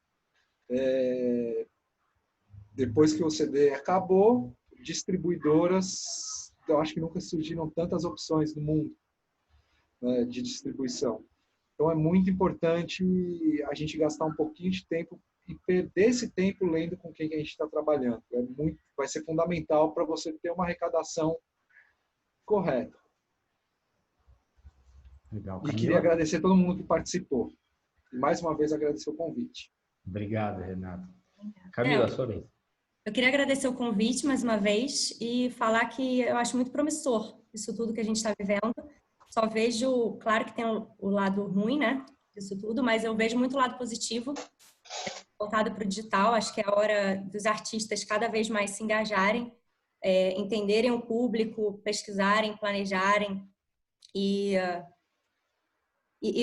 Depois que o CD acabou, distribuidoras, eu acho que nunca surgiram tantas opções no mundo, né, de distribuição. Então é muito importante a gente gastar um pouquinho de tempo e perder esse tempo lendo com quem a gente está trabalhando. Vai ser fundamental para você ter uma arrecadação correta. Legal. E queria agradecer a todo mundo que participou. E mais uma vez agradecer o convite. Obrigado, Renato. Camila, sua vez. Eu queria agradecer o convite mais uma vez e falar que eu acho muito promissor isso tudo que a gente está vivendo. Só vejo, claro que tem o lado ruim, né, disso tudo, mas eu vejo muito lado positivo voltado para o digital. Acho que é a hora dos artistas cada vez mais se engajarem, entenderem o público, pesquisarem, planejarem e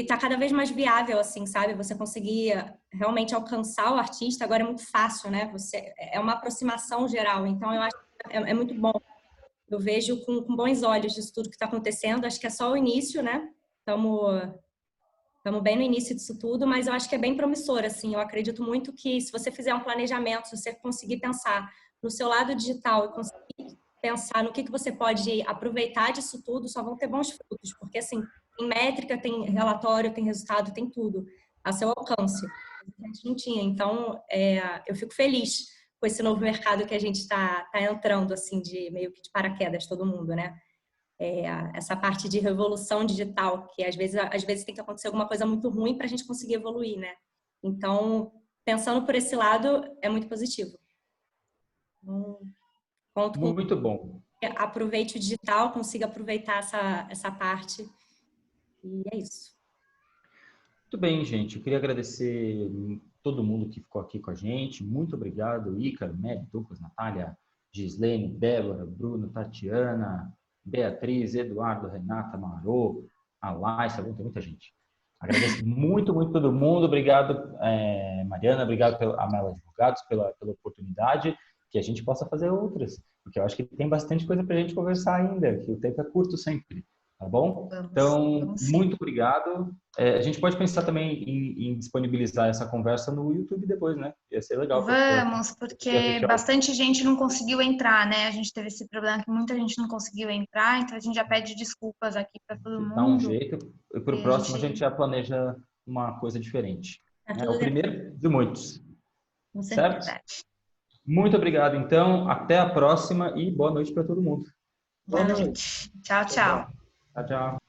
tá cada vez mais viável, assim, sabe? Você conseguir realmente alcançar o artista, agora é muito fácil, né? É uma aproximação geral, então eu acho que é muito bom. Eu vejo com bons olhos disso tudo que está acontecendo, acho que é só o início, né? Estamos bem no início disso tudo, mas eu acho que é bem promissor, assim. Eu acredito muito que se você fizer um planejamento, se você conseguir pensar no seu lado digital e conseguir pensar no que você pode aproveitar disso tudo, só vão ter bons frutos, porque, assim, tem métrica, tem relatório, tem resultado, tem tudo a seu alcance. A gente não tinha. Então, eu fico feliz com esse novo mercado que a gente está entrando, assim, de meio que de paraquedas, todo mundo, né? Essa parte de revolução digital, que às vezes tem que acontecer alguma coisa muito ruim para a gente conseguir evoluir, né? Então, pensando por esse lado, é muito positivo. Conto com muito bom. Aproveite o digital, consiga aproveitar essa parte. E é isso. Muito bem, gente. Eu queria agradecer todo mundo que ficou aqui com a gente. Muito obrigado, Ícaro, Meb, Douglas, Natália, Gislene, Débora, Bruno, Tatiana, Beatriz, Eduardo, Renata, Marô, a Laissa, tem muita gente. Agradeço muito, muito todo mundo. Obrigado, Mariana. Obrigado a Mela Advogados pela oportunidade, que a gente possa fazer outras, porque eu acho que tem bastante coisa para a gente conversar ainda, que o tempo é curto sempre. tá bom? Então, muito obrigado. A gente pode pensar também em disponibilizar essa conversa no YouTube depois, né? Ia ser legal. Vamos, porque bastante gente não conseguiu entrar, né? A gente teve esse problema que muita gente não conseguiu entrar, então a gente já pede desculpas aqui para todo mundo. Dá um jeito, e para o próximo a gente já planeja uma coisa diferente. É o primeiro de muitos. Com certeza. Certo? Muito obrigado, então. Até a próxima e boa noite para todo mundo. Boa noite. Tchau, tchau. Tchau, tchau.